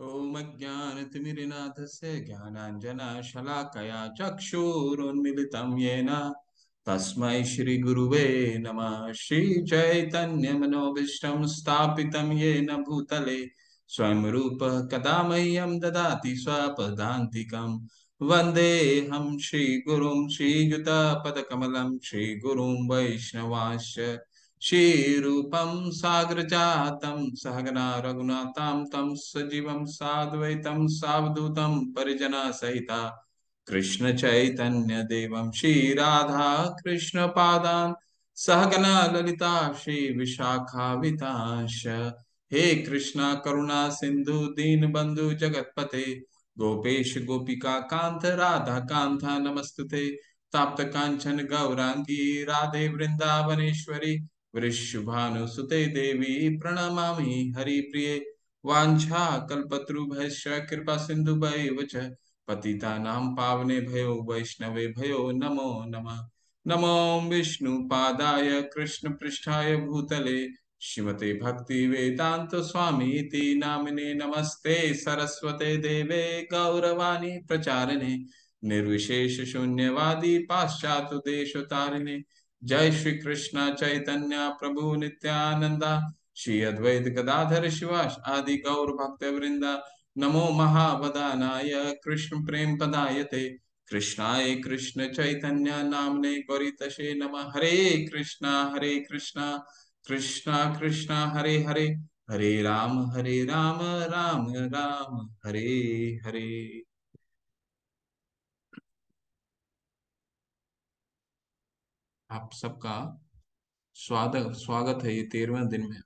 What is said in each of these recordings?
ॐ अज्ञानतिमिरनाथस्य ज्ञानाञ्जनशलाकया चक्षुरुन्मिलितं येन तस्मै श्रीगुरुवे नमः। श्रीचैतन्यमनोभीष्टं स्थापितं येन भूतले स्वयं रूपः कदा मह्यं ददाति स्वपदान्तिकं। वन्देऽहं श्रीगुरुं श्रीयुतपदकमलं श्रीगुरुं वैष्णवांश्च श्रीरूपं साग्रजातं सहगना रघुनाथां तं सजीवं साद्वैतं सावधूतं परिजनसहिता कृष्ण चैतन्य देवं श्रीराधा कृष्ण पादान् सहगना ललिता श्री विशाखावितांश। हे कृष्णा करुणा सिंधु दीन बंधु जगतपते गोपेश गोपिका कांत राधा कांत नमस्तुते। ताप्त कांचन गौरांगी राधे वृंदावनेश्वरी वृषभानुसुते देवी प्रणमामि हरिप्रिये। वाञ्छा कल्पतरुभ्यश्च कृपा सिन्धुभ्यैव च पतितानां पावनेभ्यो वैष्णवे भयो नमो नमः। नमो विष्णुपादाय कृष्णपृष्ठाय भूतले श्रीमते भक्ति वेदांत स्वामी इति नामिने। नमस्ते सरस्वते देवे गौरवाणी प्रचारिणे निर्विशेष शून्यवादी पाश्चात्य देशतारिणे। जय श्री कृष्ण चैतन्य प्रभु नित्यानंदा श्री अद्वैत गदाधर शिवास आदि गौर भक्त वृंदा। नमो महावदानाय कृष्ण प्रेम पदायते कृष्णाय कृष्ण चैतन्य नामने गौरीतशे नमः। हरे कृष्णा कृष्णा कृष्णा हरे हरे हरे राम राम राम हरे हरे। आप सबका स्वागत स्वागत है ये 13वें दिन में।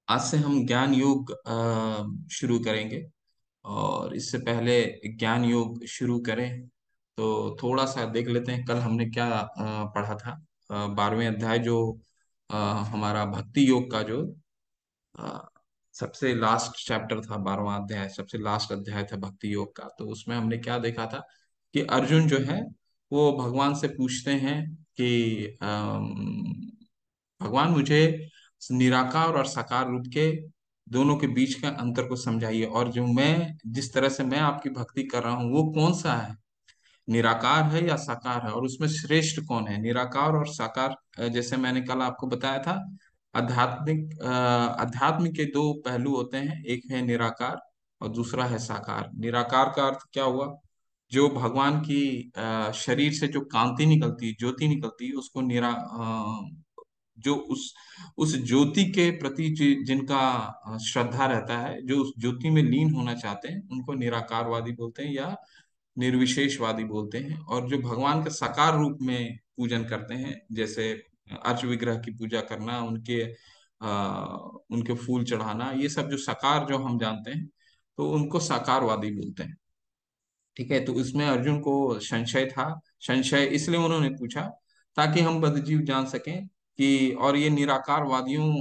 आज से हम ज्ञान योग शुरू करेंगे। और इससे पहले ज्ञान योग शुरू करें तो थोड़ा सा देख लेते हैं कल हमने क्या पढ़ा था। 12वें अध्याय जो अ, हमारा भक्ति योग का जो अ, सबसे लास्ट चैप्टर था, 12वां अध्याय सबसे लास्ट अध्याय था भक्ति योग का। तो उसमें हमने क्या देखा था कि अर्जुन जो है वो भगवान से पूछते हैं कि भगवान मुझे निराकार और साकार रूप के दोनों के बीच का अंतर को समझाइए, और जो मैं जिस तरह से मैं आपकी भक्ति कर रहा हूँ वो कौन सा है, निराकार है या साकार है, और उसमें श्रेष्ठ कौन है, निराकार और साकार। जैसे मैंने कल आपको बताया था, अध्यात्म के दो पहलू होते हैं, एक है निराकार और दूसरा है साकार। निराकार का अर्थ क्या हुआ, जो भगवान की शरीर से जो कांति निकलती है, ज्योति निकलती है, उसको जो उस ज्योति के प्रति जिनका श्रद्धा रहता है, जो उस ज्योति में लीन होना चाहते हैं, उनको निराकारवादी बोलते हैं या निर्विशेषवादी बोलते हैं। और जो भगवान के साकार रूप में पूजन करते हैं, जैसे अर्च विग्रह की पूजा करना, उनके फूल चढ़ाना, ये सब जो साकार जो हम जानते हैं, तो उनको साकारवादी बोलते हैं। ठीक है, तो इसमें अर्जुन को संशय था। संशय इसलिए उन्होंने पूछा ताकि हम बद्धजीव जान सकें कि, और ये निराकारवादियों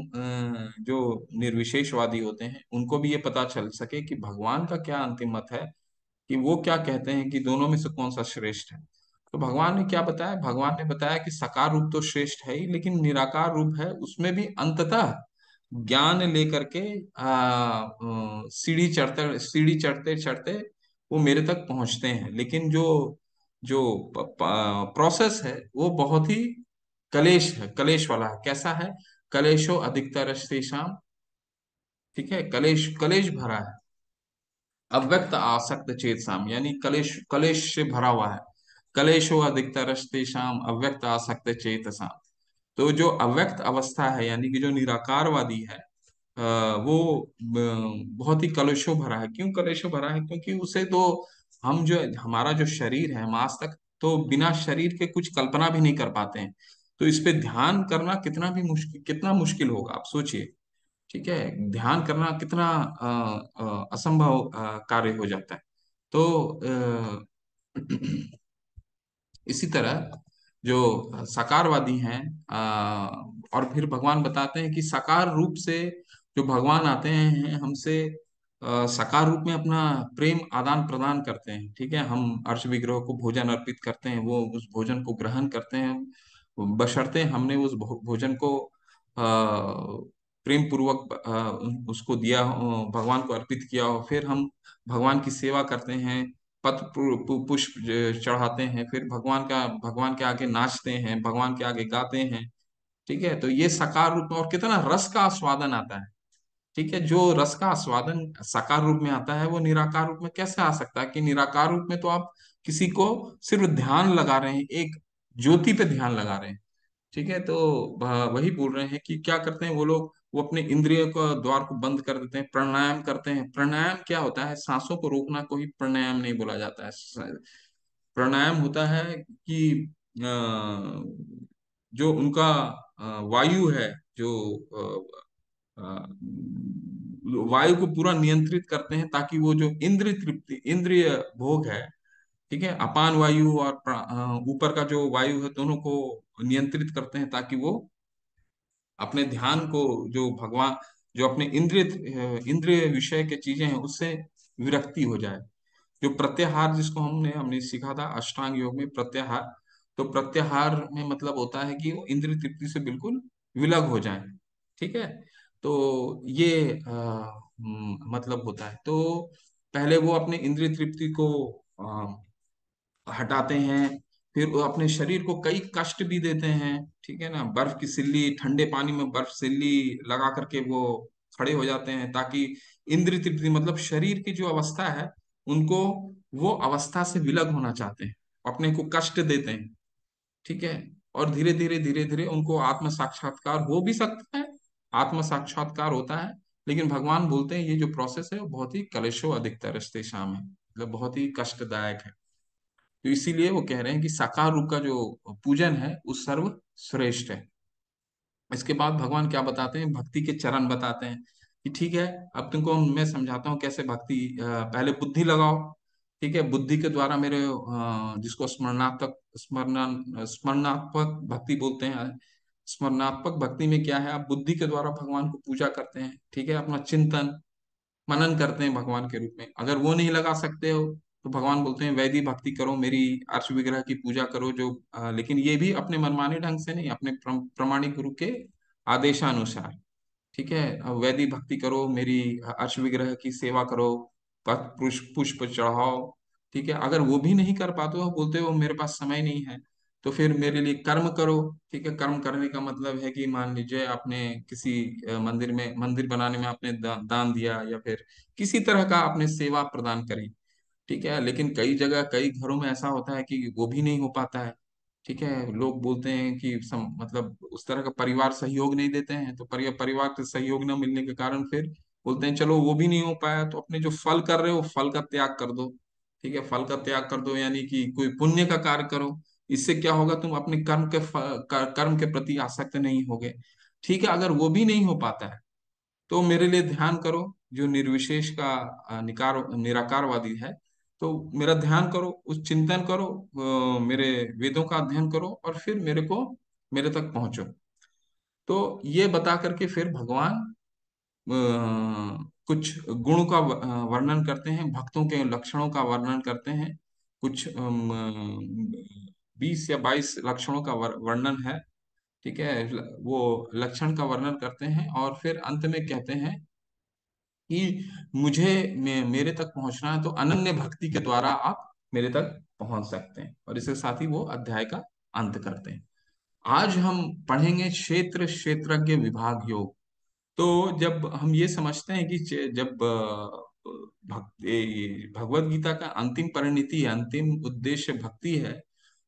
जो निर्विशेषवादी होते हैं, उनको भी ये पता चल सके कि भगवान का क्या अंतिम मत है, कि वो क्या कहते हैं कि दोनों में से कौन सा श्रेष्ठ है। तो भगवान ने क्या बताया, भगवान ने बताया कि साकार रूप तो श्रेष्ठ है ही, लेकिन निराकार रूप है उसमें भी अंततः ज्ञान लेकर के सीढ़ी चढ़ते चढ़ते वो मेरे तक पहुंचते हैं। लेकिन जो जो प्रोसेस है वो बहुत ही कलेश है, कलेश वाला है। कैसा है, कलेशो अधिकतर शेषाम। ठीक है, कलेश कलेश भरा है। अव्यक्त आसक्त चेतसाम, यानी कलेश कलेश से भरा हुआ है। कलेशो अधिकतर तेषाम अव्यक्त आसक्त चेतसाम। तो जो अव्यक्त अवस्था है, यानी कि जो निराकारवादी है, वो बहुत ही कलेशों भरा है। क्यों कलेशों भरा है, क्योंकि उसे तो हम जो हमारा जो शरीर है, हम आज तक तो बिना शरीर के कुछ कल्पना भी नहीं कर पाते हैं। तो इस पे ध्यान करना कितना मुश्किल होगा, आप सोचिए। ठीक है, ध्यान करना कितना असंभव कार्य हो जाता है। तो इसी तरह जो साकारवादी हैं, और फिर भगवान बताते हैं कि साकार रूप से जो भगवान आते हैं हमसे साकार रूप में अपना प्रेम आदान प्रदान करते हैं। ठीक है, हम अर्श विग्रह को भोजन अर्पित करते हैं, वो उस भोजन को ग्रहण करते हैं, बशर्ते हमने उस भोजन को प्रेम पूर्वक उसको दिया हो, भगवान को अर्पित किया हो, फिर हम भगवान की सेवा करते हैं, पत्र पुष्प चढ़ाते हैं, फिर भगवान के आगे नाचते हैं, भगवान के आगे गाते हैं। ठीक है, तो ये साकार रूप में, और कितना रस का आस्वादन आता है। ठीक है, जो रस का आस्वादन साकार रूप में आता है वो निराकार रूप में कैसे आ सकता है? कि निराकार रूप में तो आप किसी को सिर्फ ध्यान लगा रहे हैं, एक ज्योति पे ध्यान लगा रहे हैं। ठीक है, तो वही बोल रहे हैं कि क्या करते हैं वो लोग, वो अपने इंद्रियों का द्वार को बंद कर देते हैं, प्राणायाम करते हैं। प्राणायाम क्या होता है? सांसों को रोकना को ही प्राणायाम नहीं बोला जाता है। प्राणायाम होता है कि अ, जो उनका वायु है, जो वायु को पूरा नियंत्रित करते हैं, ताकि वो जो इंद्रिय तृप्ति, इंद्रिय भोग है, ठीक है, अपान वायु और ऊपर का जो वायु है, दोनों को नियंत्रित करते हैं, ताकि वो अपने ध्यान को, जो भगवान, जो अपने इंद्रिय विषय के चीजें हैं उससे विरक्ति हो जाए। जो प्रत्याहार, जिसको हमने हमने सीखा था अष्टांग योग में, प्रत्याहार। तो प्रत्याहार में मतलब होता है कि वो इंद्रिय तृप्ति से बिल्कुल विलग हो जाए। ठीक है, तो ये मतलब होता है। तो पहले वो अपने इंद्रिय तृप्ति को हटाते हैं, फिर वो अपने शरीर को कई कष्ट भी देते हैं। ठीक है ना, बर्फ की सिल्ली, ठंडे पानी में बर्फ सिल्ली लगा करके वो खड़े हो जाते हैं, ताकि इंद्रिय तृप्ति, मतलब शरीर की जो अवस्था है, उनको, वो अवस्था से विलग होना चाहते हैं, अपने को कष्ट देते हैं। ठीक है, और धीरे धीरे उनको आत्म साक्षात्कार हो भी सकता है, आत्म साक्षात्कार होता है। लेकिन भगवान बोलते हैं ये जो प्रोसेस है वो बहुत ही कलेशो अधिकतर शाम है, मतलब बहुत ही कष्टदायक है। तो इसीलिए वो कह रहे हैं कि साकार रूप का जो पूजन है वो सर्वश्रेष्ठ है। इसके बाद भगवान क्या बताते हैं? भक्ति के चरण बताते हैं कि ठीक है, अब तुमको मैं समझाता हूँ कैसे भक्ति। पहले बुद्धि लगाओ। ठीक है, बुद्धि के द्वारा मेरे जिसको स्मरणात्मक भक्ति बोलते हैं। स्मरणात्मक भक्ति में क्या है? आप बुद्धि के द्वारा भगवान को पूजा करते हैं। ठीक है, अपना चिंतन मनन करते हैं भगवान के रूप में। अगर वो नहीं लगा सकते हो तो भगवान बोलते हैं वैदिक भक्ति करो, मेरी अर्श विग्रह की पूजा करो, जो लेकिन ये भी अपने मनमाने ढंग से नहीं, अपने प्रमाणिक गुरु के आदेशानुसार। ठीक है, वैदिक भक्ति करो, मेरी अर्श विग्रह की सेवा करो, पत्र पुष्प पुष्प चढ़ाओ। ठीक है, अगर वो भी नहीं कर पाते हो, बोलते हो मेरे पास समय नहीं है, तो फिर मेरे लिए कर्म करो। ठीक है, कर्म करने का मतलब है कि मान लीजिए आपने किसी मंदिर में, मंदिर बनाने में आपने दान दिया, या फिर किसी तरह का आपने सेवा प्रदान करी। ठीक है, लेकिन कई जगह, कई घरों में ऐसा होता है कि वो भी नहीं हो पाता है। ठीक है, लोग बोलते हैं कि मतलब उस तरह का परिवार सहयोग नहीं देते हैं, तो परिवार के सहयोग न मिलने के कारण फिर बोलते हैं चलो वो भी नहीं हो पाया, तो अपने जो फल कर रहे हो फल का त्याग कर दो। ठीक है, फल का त्याग कर दो, यानी कि कोई पुण्य का कार्य करो। इससे क्या होगा? तुम अपने कर्म के प्रति आसक्त नहीं होगे। ठीक है, अगर वो भी नहीं हो पाता है तो मेरे लिए ध्यान करो, जो निर्विशेष का निराकारवादी है। तो मेरा ध्यान करो, उस चिंतन करो, मेरे वेदों का अध्ययन करो, और फिर मेरे तक पहुंचो। तो ये बता करके फिर भगवान कुछ गुणों का वर्णन करते हैं, भक्तों के लक्षणों का वर्णन करते हैं। कुछ 20 या 22 लक्षणों का वर्णन है। ठीक है, वो लक्षण का वर्णन करते हैं, और फिर अंत में कहते हैं कि मेरे तक पहुंचना है तो अनन्य भक्ति के द्वारा आप मेरे तक पहुंच सकते हैं। और इसके साथ ही वो अध्याय का अंत करते हैं। आज हम पढ़ेंगे क्षेत्र क्षेत्रज्ञ विभाग योग। तो जब हम ये समझते हैं कि जब भगवत गीता का अंतिम परिणति है, अंतिम उद्देश्य भक्ति है,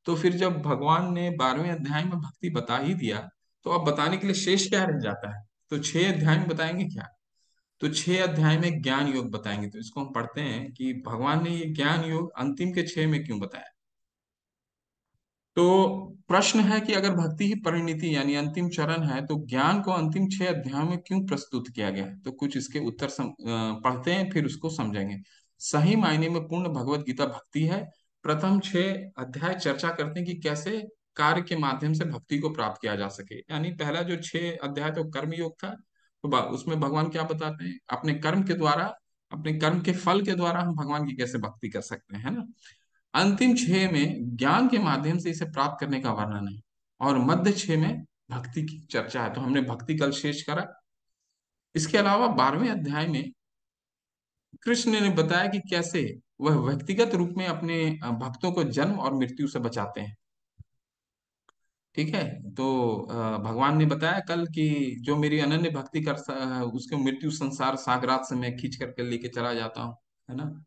तो फिर जब भगवान ने 12वें अध्याय में भक्ति बता ही दिया, तो अब बताने के लिए शेष क्या रह जाता है? तो 6 अध्याय में बताएंगे क्या? तो 6 अध्याय में ज्ञान योग बताएंगे। तो इसको हम पढ़ते हैं कि भगवान ने ये ज्ञान योग अंतिम के 6 में क्यों बताया। तो प्रश्न है कि अगर भक्ति ही परिणति यानी अंतिम चरण है, तो ज्ञान को अंतिम 6 अध्यायों में क्यों प्रस्तुत किया गया है? तो कुछ इसके उत्तर पढ़ते हैं, फिर उसको समझेंगे। सही मायने में पूर्ण भगवत गीता भक्ति है। प्रथम 6 अध्याय चर्चा करते हैं कि कैसे कार्य के माध्यम से भक्ति को प्राप्त किया जा सके। यानी पहला जो 6 अध्याय तो कर्म योग था, तो उसमें भगवान क्या बताते हैं? अपने कर्म के द्वारा, अपने कर्म के फल के द्वारा हम भगवान की कैसे भक्ति कर सकते हैं, है ना। अंतिम 6 में ज्ञान के माध्यम से इसे प्राप्त करने का वर्णन है, और मध्य 6 में भक्ति की चर्चा है। तो हमने भक्ति कल शेष करा। इसके अलावा 12वें अध्याय में कृष्ण ने बताया कि कैसे वह व्यक्तिगत रूप में अपने भक्तों को जन्म और मृत्यु से बचाते हैं। ठीक है। तो भगवान ने बताया कल कि जो मेरी अनन्य भक्ति उसके मृत्यु संसार सागरात से मैं खींच करके लेके चला जाता हूँ, है ना।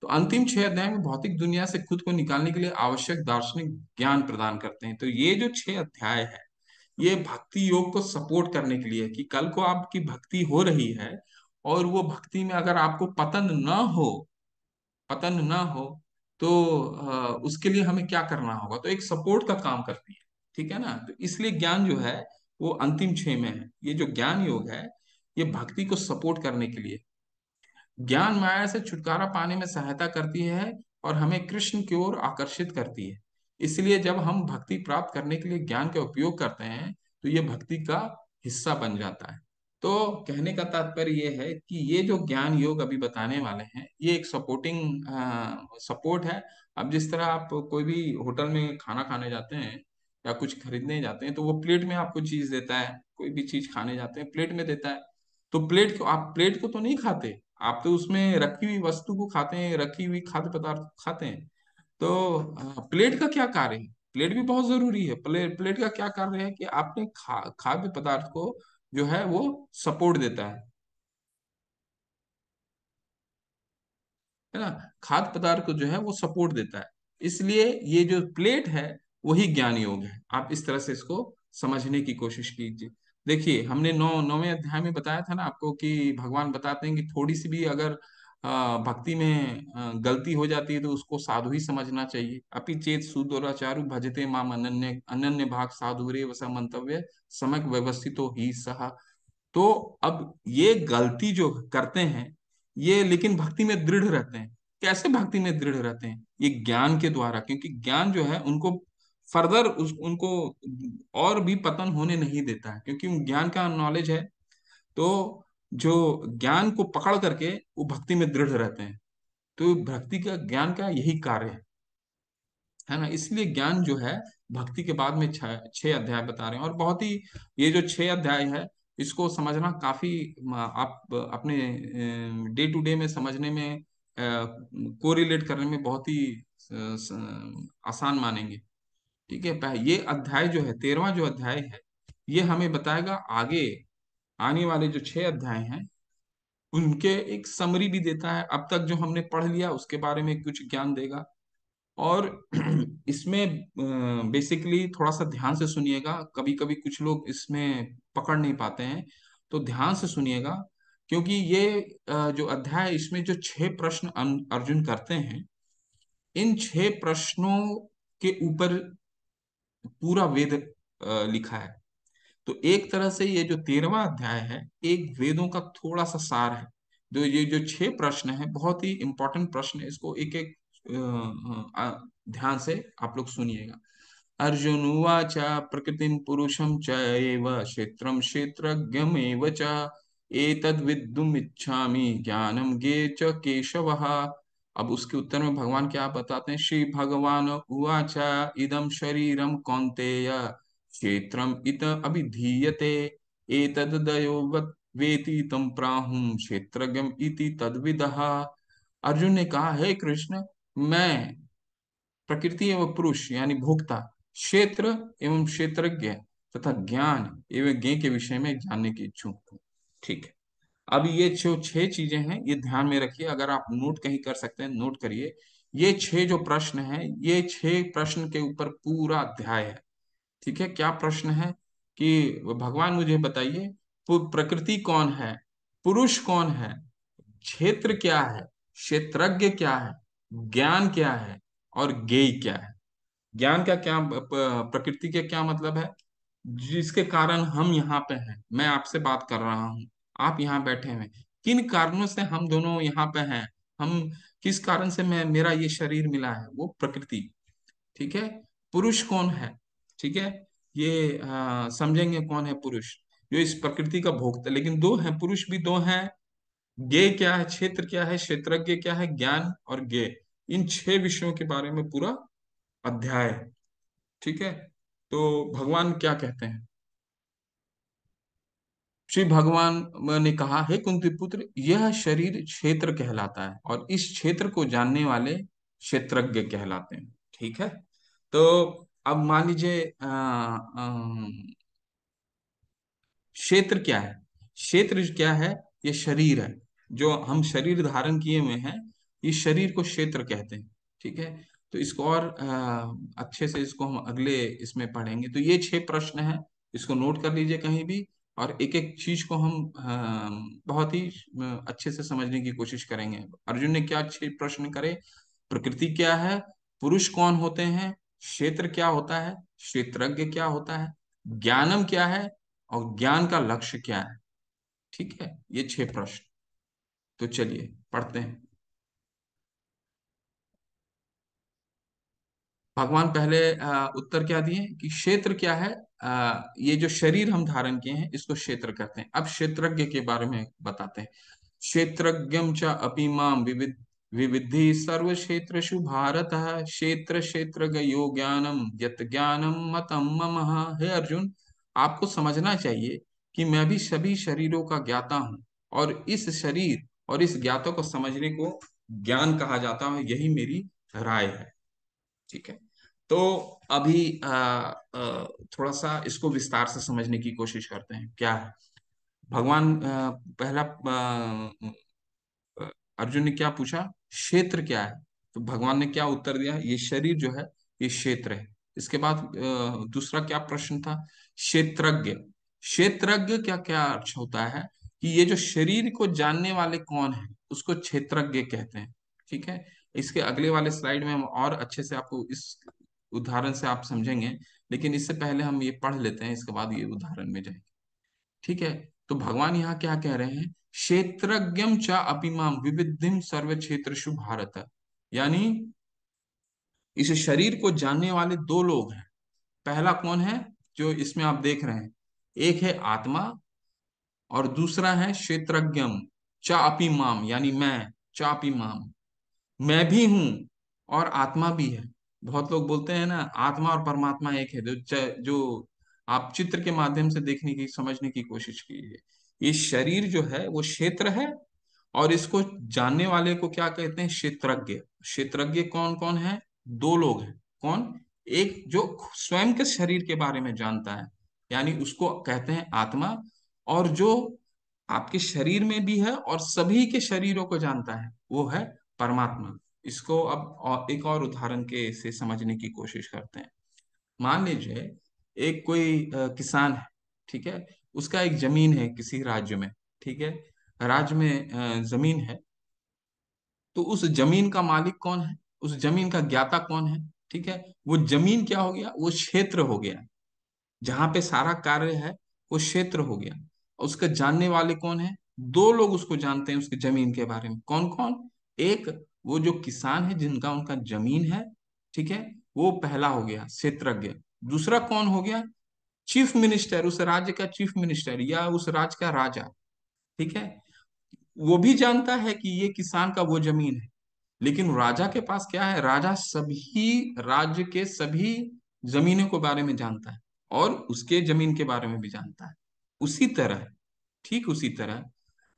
तो अंतिम 6 अध्याय में भौतिक दुनिया से खुद को निकालने के लिए आवश्यक दार्शनिक ज्ञान प्रदान करते हैं। तो ये जो 6 अध्याय है, ये भक्ति योग को सपोर्ट करने के लिए है कि कल को आपकी भक्ति हो रही है और वो भक्ति में अगर आपको पतन ना हो, तो उसके लिए हमें क्या करना होगा, तो एक सपोर्ट का काम करती है। ठीक है ना। तो इसलिए ज्ञान जो है वो अंतिम 6 में है। ये जो ज्ञान योग है, ये भक्ति को सपोर्ट करने के लिए, ज्ञान माया से छुटकारा पाने में सहायता करती है और हमें कृष्ण की ओर आकर्षित करती है। इसलिए जब हम भक्ति प्राप्त करने के लिए ज्ञान का उपयोग करते हैं, तो ये भक्ति का हिस्सा बन जाता है। तो कहने का तात्पर्य ये है कि ये जो ज्ञान योग अभी बताने वाले हैं, ये एक सपोर्ट है। अब जिस तरह आप कोई भी होटल में खाना खाने जाते हैं या कुछ खरीदने जाते हैं, तो वो प्लेट में आपको चीज देता है, कोई भी चीज खाने जाते हैं प्लेट में देता है। तो आप प्लेट को तो नहीं खाते, आप तो उसमें रखी हुई वस्तु को खाते हैं, रखी हुई खाद्य पदार्थ को खाते हैं। तो प्लेट का क्या कार्य है? प्लेट भी बहुत जरूरी है। प्लेट का क्या कार्य है कि आपने खाद्य पदार्थ को जो है वो सपोर्ट देता है ना। खाद्य पदार्थ को जो है वो सपोर्ट देता है। इसलिए ये जो प्लेट है वही ज्ञान योग है। आप इस तरह से इसको समझने की कोशिश कीजिए। देखिए, हमने 9वें अध्याय में बताया था ना आपको कि भगवान बताते हैं कि थोड़ी सी भी अगर भक्ति में गलती हो जाती है तो उसको साधु ही समझना चाहिए। अपि चेत सुदुराचारु भजते माम अनन्य अनन्य भाग साधुरे वसा मंतव्य समक व्यवस्थितो ही सहा। तो अब ये गलती जो करते हैं, ये लेकिन भक्ति में दृढ़ रहते हैं। कैसे भक्ति में दृढ़ रहते हैं? ये ज्ञान के द्वारा, क्योंकि ज्ञान जो है उनको फर्दर उनको और भी पतन होने नहीं देता है, क्योंकि उन ज्ञान का नॉलेज है। तो जो ज्ञान को पकड़ करके वो भक्ति में दृढ़ रहते हैं। तो भक्ति का ज्ञान का यही कार्य है ना। इसलिए ज्ञान जो है भक्ति के बाद में 6 अध्याय बता रहे हैं, और बहुत ही ये जो 6 अध्याय है, इसको समझना काफी आप अपने डे टू डे में समझने में, कोरिलेट करने में बहुत ही आसान मानेंगे। ठीक है। ये अध्याय जो है 13वां जो अध्याय है, ये हमें बताएगा आगे आने वाले जो 6 अध्याय हैं उनके एक समरी भी देता है। अब तक जो हमने पढ़ लिया उसके बारे में कुछ ज्ञान देगा। और इसमें बेसिकली थोड़ा सा ध्यान से सुनिएगा, कभी कभी कुछ लोग इसमें पकड़ नहीं पाते हैं, तो ध्यान से सुनिएगा। क्योंकि ये जो अध्याय, इसमें जो 6 प्रश्न अर्जुन करते हैं, इन 6 प्रश्नों के ऊपर पूरा वेद लिखा है। तो एक तरह से ये जो 13वां अध्याय है, एक वेदों का थोड़ा सा सार है। जो ये जो 6 प्रश्न है बहुत ही इंपॉर्टेंट प्रश्न है, इसको एक एक ध्यान से आप लोग सुनिएगा। अर्जुन उवाच प्रकृतिं पुरुषं च एव क्षेत्रं क्षेत्रज्ञमेव च एतद्विद्धुमिच्छामि ज्ञानं ज्ञे च केशवः। अब उसके उत्तर में भगवान क्या बताते हैं? श्री भगवान उवाच इदं शरीरं कौन्तेय क्षेत्रम इत अभिधीयते एतद्दयो वेति तम प्राहुं क्षेत्रज्ञम इति तद्विदः। अर्जुन ने कहा, हे कृष्ण, मैं प्रकृति एवं पुरुष यानी भोक्ता, क्षेत्र एवं क्षेत्रज्ञ तथा ज्ञान एवं ज्ञ के विषय में जानने की इच्छुक हूँ। ठीक है। अब ये जो 6 चीजें हैं, ये ध्यान में रखिए। अगर आप नोट कहीं कर सकते हैं, नोट करिए। ये 6 जो प्रश्न हैं, ये 6 प्रश्न के ऊपर पूरा अध्याय है। ठीक है। क्या प्रश्न है कि भगवान मुझे बताइए, प्रकृति कौन है, पुरुष कौन है, क्षेत्र क्या है, क्षेत्रज्ञ क्या है, ज्ञान क्या है, और ज्ञेय क्या है। ज्ञान का क्या, प्रकृति के क्या मतलब है? जिसके कारण हम यहाँ पे हैं, मैं आपसे बात कर रहा हूँ, आप यहाँ बैठे हैं, किन कारणों से हम दोनों यहाँ पे हैं, हम किस कारण से मैं मेरा ये शरीर मिला है, वो प्रकृति। ठीक है। पुरुष कौन है? ठीक है। ये समझेंगे कौन है पुरुष, जो इस प्रकृति का भोगता। लेकिन दो हैं, पुरुष भी दो हैं। ज्ञेय क्या है, क्षेत्र क्या है, क्षेत्रज्ञ क्या है, ज्ञान और ज्ञेय, इन 6 विषयों के बारे में पूरा अध्याय है। ठीक है। तो भगवान क्या कहते हैं? श्री भगवान ने कहा, हे कुंती पुत्र, यह शरीर क्षेत्र कहलाता है और इस क्षेत्र को जानने वाले क्षेत्रज्ञ कहलाते हैं। ठीक है। तो अब मान लीजिए क्षेत्र क्या है? क्षेत्र क्या है? ये शरीर है, जो हम शरीर धारण किए हुए हैं, इस शरीर को क्षेत्र कहते हैं। ठीक है। तो इसको और अच्छे से इसको हम अगले इसमें पढ़ेंगे। तो ये 6 प्रश्न हैं, इसको नोट कर लीजिए कहीं भी, और एक एक चीज को हम बहुत ही अच्छे से समझने की कोशिश करेंगे। अर्जुन ने क्या 6 प्रश्न करे? प्रकृति क्या है? पुरुष कौन होते हैं? क्षेत्र क्या होता है? क्षेत्रज्ञ क्या होता है? ज्ञानम क्या है? और ज्ञान का लक्ष्य क्या है? ठीक है, ये 6 प्रश्न। तो चलिए पढ़ते हैं। भगवान पहले उत्तर क्या दिए कि क्षेत्र क्या है? ये जो शरीर हम धारण किए हैं, इसको क्षेत्र कहते हैं। अब क्षेत्रज्ञ के बारे में बताते हैं। क्षेत्रज्ञम च अपि माम विविधि सर्व क्षेत्रषु भारत। क्षेत्र क्षेत्रज्ञ यो ज्ञानम यत ज्ञानम मतम मम। हे अर्जुन, आपको समझना चाहिए कि मैं भी सभी शरीरों का ज्ञाता हूँ, और इस शरीर और इस ज्ञाता को समझने को ज्ञान कहा जाता है, यही मेरी राय है। ठीक है। तो अभी थोड़ा सा इसको विस्तार से समझने की कोशिश करते हैं। क्या है भगवान पहला अर्जुन ने क्या पूछा? क्षेत्र क्या है? तो भगवान ने क्या उत्तर दिया? ये शरीर जो है, ये क्षेत्र है। इसके बाद दूसरा क्या प्रश्न था? क्षेत्रज्ञ। क्षेत्रज्ञ क्या क्या अर्थ होता है? कि ये जो शरीर को जानने वाले कौन है, उसको क्षेत्रज्ञ कहते हैं। ठीक है। इसके अगले वाले स्लाइड में हम और अच्छे से आपको इस उदाहरण से आप समझेंगे, लेकिन इससे पहले हम ये पढ़ लेते हैं, इसके बाद ये उदाहरण में जाएंगे। ठीक है। तो भगवान यहाँ क्या कह रहे हैं? क्षेत्रज्ञम च अपिमाम विविधिम सर्व क्षेत्रषु भारत। यानी इस शरीर को जानने वाले दो लोग हैं। पहला कौन है? जो इसमें आप देख रहे हैं, एक है आत्मा, और दूसरा है क्षेत्रज्ञम चापी माम, यानी मैं, चापी माम, मैं भी हूं और आत्मा भी है। बहुत लोग बोलते हैं ना, आत्मा और परमात्मा एक है। जो आप चित्र के माध्यम से देखने की, समझने की कोशिश कीजिए। ये शरीर जो है वो क्षेत्र है, और इसको जानने वाले को क्या कहते हैं? क्षेत्रज्ञ। क्षेत्रज्ञ कौन कौन है? दो लोग हैं। कौन? एक जो स्वयं के शरीर के बारे में जानता है, यानी उसको कहते हैं आत्मा, और जो आपके शरीर में भी है और सभी के शरीरों को जानता है, वो है परमात्मा। इसको अब एक और उदाहरण के से समझने की कोशिश करते हैं। मान लीजिए एक कोई किसान है। ठीक है। उसका एक जमीन है किसी राज्य में। ठीक है। राज्य में जमीन है। तो उस जमीन का मालिक कौन है? उस जमीन का ज्ञाता कौन है? ठीक है। वो जमीन क्या हो गया? वो क्षेत्र हो गया। जहां पे सारा कार्य है, वो क्षेत्र हो गया। और उसके जानने वाले कौन है? दो लोग उसको जानते हैं, उसकी जमीन के बारे में। कौन कौन? एक, वो जो किसान है जिनका उनका जमीन है। ठीक है। वो पहला हो गया क्षेत्रज्ञ। दूसरा कौन हो गया? चीफ मिनिस्टर, उस राज्य का चीफ मिनिस्टर या उस राज्य का राजा। ठीक है। वो भी जानता है कि ये किसान का वो जमीन है। लेकिन राजा के पास क्या है? राजा सभी राज्य के सभी जमीनों के बारे में जानता है, और उसके जमीन के बारे में भी जानता है। उसी तरह, ठीक उसी तरह,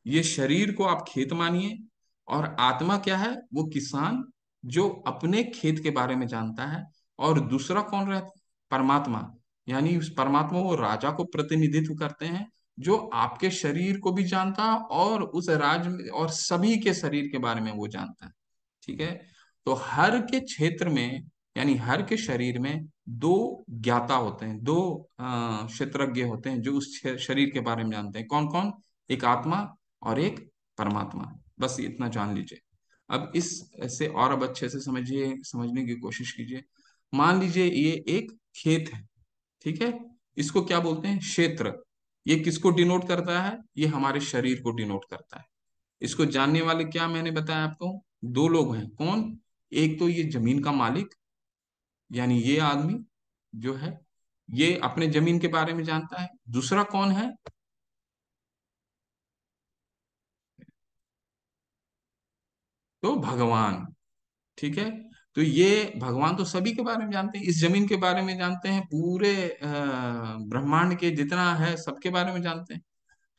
ये शरीर को आप खेत मानिए, और आत्मा क्या है? वो किसान, जो अपने खेत के बारे में जानता है। और दूसरा कौन रहता है? परमात्मा। यानी उस परमात्मा वो राजा को प्रतिनिधित्व करते हैं, जो आपके शरीर को भी जानता है और उस राज्य में और सभी के शरीर के बारे में वो जानता है। ठीक है। तो हर के क्षेत्र में, यानी हर के शरीर में दो ज्ञाता होते हैं, दो क्षेत्रज्ञ होते हैं, जो उस शरीर के बारे में जानते हैं। कौन कौन? एक आत्मा और एक परमात्मा। बस इतना जान लीजिए। अब इस ऐसे और अब अच्छे से समझिए, समझने की कोशिश कीजिए। मान लीजिए ये एक खेत है। ठीक है। इसको क्या बोलते हैं? क्षेत्र। ये किसको डिनोट करता है? ये हमारे शरीर को डिनोट करता है। इसको जानने वाले क्या मैंने बताया आपको? दो लोग हैं। कौन? एक तो ये जमीन का मालिक, यानी ये आदमी जो है, ये अपने जमीन के बारे में जानता है। दूसरा कौन है? तो भगवान। ठीक है। तो ये भगवान तो सभी के बारे में जानते हैं, इस जमीन के बारे में जानते हैं, पूरे ब्रह्मांड के जितना है सबके बारे में जानते हैं।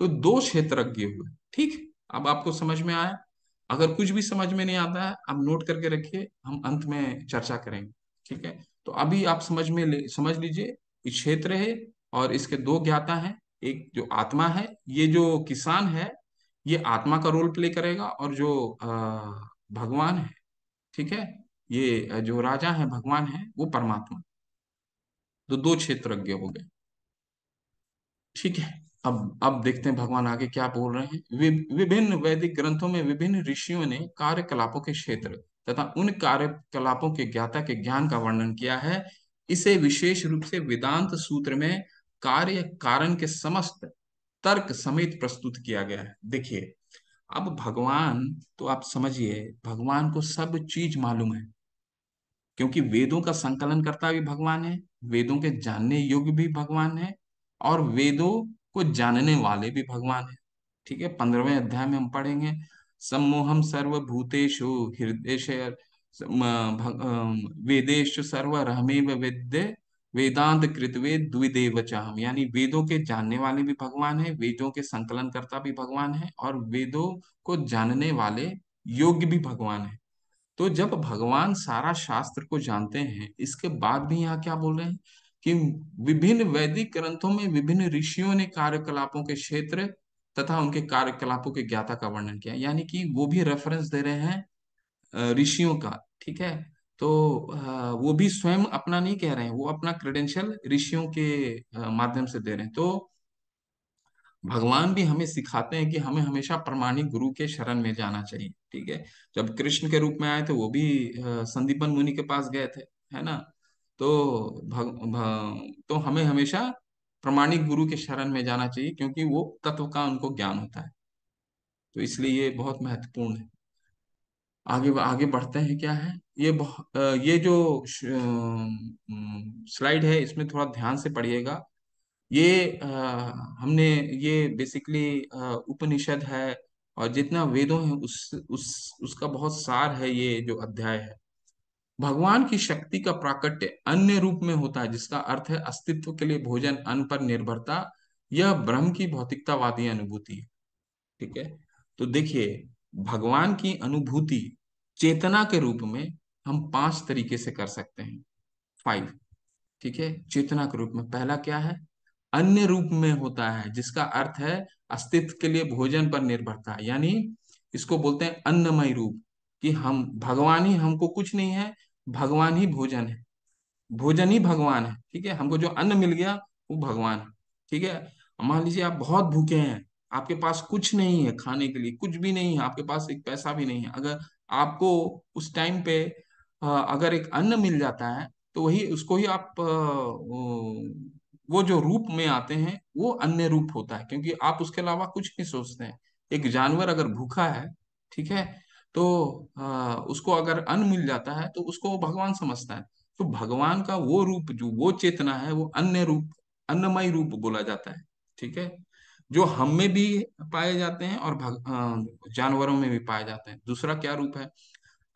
तो दो क्षेत्रज्ञ हुए। ठीक, अब आपको समझ में आया? अगर कुछ भी समझ में नहीं आता है, आप नोट करके रखिए, हम अंत में चर्चा करेंगे। ठीक है, तो अभी आप समझ लीजिए, ये क्षेत्र है और इसके दो ज्ञाता हैं। एक जो आत्मा है, ये जो किसान है ये आत्मा का रोल प्ले करेगा, और जो भगवान है, ठीक है, ये जो राजा है भगवान है वो परमात्मा। तो दो क्षेत्रज्ञ हो गए। ठीक है, अब देखते हैं भगवान आगे क्या बोल रहे हैं। विभिन्न वैदिक ग्रंथों में विभिन्न ऋषियों ने कार्यकलापों के क्षेत्र तथा उन कार्यकलापों के ज्ञाता के ज्ञान का वर्णन किया है। इसे विशेष रूप से वेदांत सूत्र में कार्य कारण के समस्त तर्क समेत प्रस्तुत किया गया है। देखिए, अब भगवान, तो आप समझिए भगवान को सब चीज मालूम है, क्योंकि वेदों का संकलन करता भी भगवान है, वेदों के जानने योग्य भी भगवान है, और वेदों को जानने वाले भी भगवान है। ठीक है, 15वें अध्याय में हम पढ़ेंगे, सम्मोहम सर्वभूतेषु हृदय वेदेषु सर्वरहमेव वेद्य वेदांत कृतवेद द्विदेव चाहम। यानी वेदों के जानने वाले भी भगवान है, वेदों के संकलन करता भी भगवान है, और वेदों को जानने वाले योग्य भी भगवान है। तो जब भगवान सारा शास्त्र को जानते हैं, इसके बाद भी यहाँ क्या बोल रहे हैं कि विभिन्न वैदिक ग्रंथों में विभिन्न ऋषियों ने कार्यकलापों के क्षेत्र तथा उनके कार्यकलापों के ज्ञाता का वर्णन किया, यानी कि वो भी रेफरेंस दे रहे हैं ऋषियों का। ठीक है, तो वो भी स्वयं अपना नहीं कह रहे हैं, वो अपना क्रेडेंशियल ऋषियों के माध्यम से दे रहे हैं। तो भगवान भी हमें सिखाते हैं कि हमें हमेशा प्रमाणिक गुरु के शरण में जाना चाहिए। ठीक है, जब कृष्ण के रूप में आए थे वो भी संदीपन मुनि के पास गए थे, है ना? तो तो हमें हमेशा प्रमाणिक गुरु के शरण में जाना चाहिए, क्योंकि वो तत्व का उनको ज्ञान होता है। तो इसलिए ये बहुत महत्वपूर्ण है। आगे आगे बढ़ते हैं, क्या है ये जो स्लाइड है इसमें थोड़ा ध्यान से पढ़िएगा। ये हमने ये बेसिकली उपनिषद है, और जितना वेदों है उसका बहुत सार है ये जो अध्याय है। भगवान की शक्ति का प्राकट्य अन्य रूप में होता है, जिसका अर्थ है अस्तित्व के लिए भोजन अन्न पर निर्भरता। यह ब्रह्म की भौतिकतावादी अनुभूति है। ठीक है, तो देखिए, भगवान की अनुभूति चेतना के रूप में हम 5 तरीके से कर सकते हैं, 5। ठीक है, चेतना के रूप में पहला क्या है? अन्य रूप में होता है, जिसका अर्थ है अस्तित्व के लिए भोजन पर निर्भरता, यानी इसको बोलते हैं अन्नमय रूप, कि हम भगवान ही, हमको कुछ नहीं है, भगवान ही भोजन है, भोजन ही भगवान है। ठीक है, हमको जो अन्न मिल गया वो भगवान है। ठीक है, मान लीजिए आप बहुत भूखे हैं, आपके पास कुछ नहीं है खाने के लिए, कुछ भी नहीं है, आपके पास एक पैसा भी नहीं है, अगर आपको उस टाइम पे अगर एक अन्न मिल जाता है, तो वही उसको ही आप वो जो रूप में आते हैं वो अन्य रूप होता है, क्योंकि आप उसके अलावा कुछ नहीं सोचते हैं। एक जानवर अगर भूखा है, ठीक है, तो उसको अगर अन्न मिल जाता है तो उसको वो भगवान समझता है। तो भगवान का वो रूप, जो वो चेतना है, वो अन्य रूप, अन्नमय रूप बोला जाता है। ठीक है, जो हम में भी पाए जाते हैं और जानवरों में भी पाए जाते हैं। दूसरा क्या रूप है?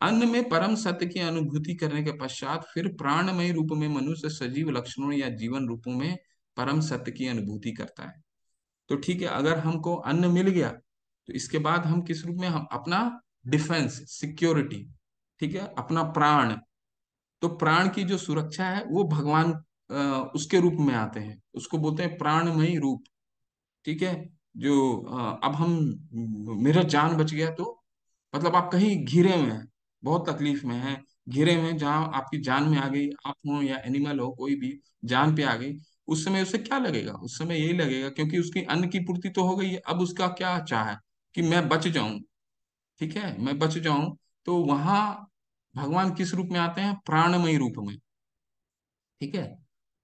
अन्न में परम सत्य की अनुभूति करने के पश्चात फिर प्राणमय रूप में मनुष्य सजीव लक्षणों या जीवन रूपों में परम सत्य की अनुभूति करता है। तो ठीक है, अगर हमको अन्न मिल गया, तो इसके बाद हम किस रूप में, हम अपना डिफेंस, सिक्योरिटी, ठीक है, अपना प्राण, तो प्राण की जो सुरक्षा है वो भगवान उसके रूप में आते हैं, उसको बोलते हैं प्राणमयी रूप। ठीक है, जो अब हम, मेरा जान बच गया तो मतलब आप कहीं घिरे में हैं, बहुत तकलीफ में हैं, घिरे में हैं, जहां आपकी जान में आ गई, आप हो या एनिमल हो, कोई भी जान पे आ गई, उस समय उसे क्या लगेगा? उस समय यही लगेगा, क्योंकि उसकी अन्न की पूर्ति तो हो गई है, अब उसका क्या चाह है कि मैं बच जाऊं। ठीक है, मैं बच जाऊं। तो वहां भगवान किस रूप में आते हैं? प्राणमय रूप में। ठीक है,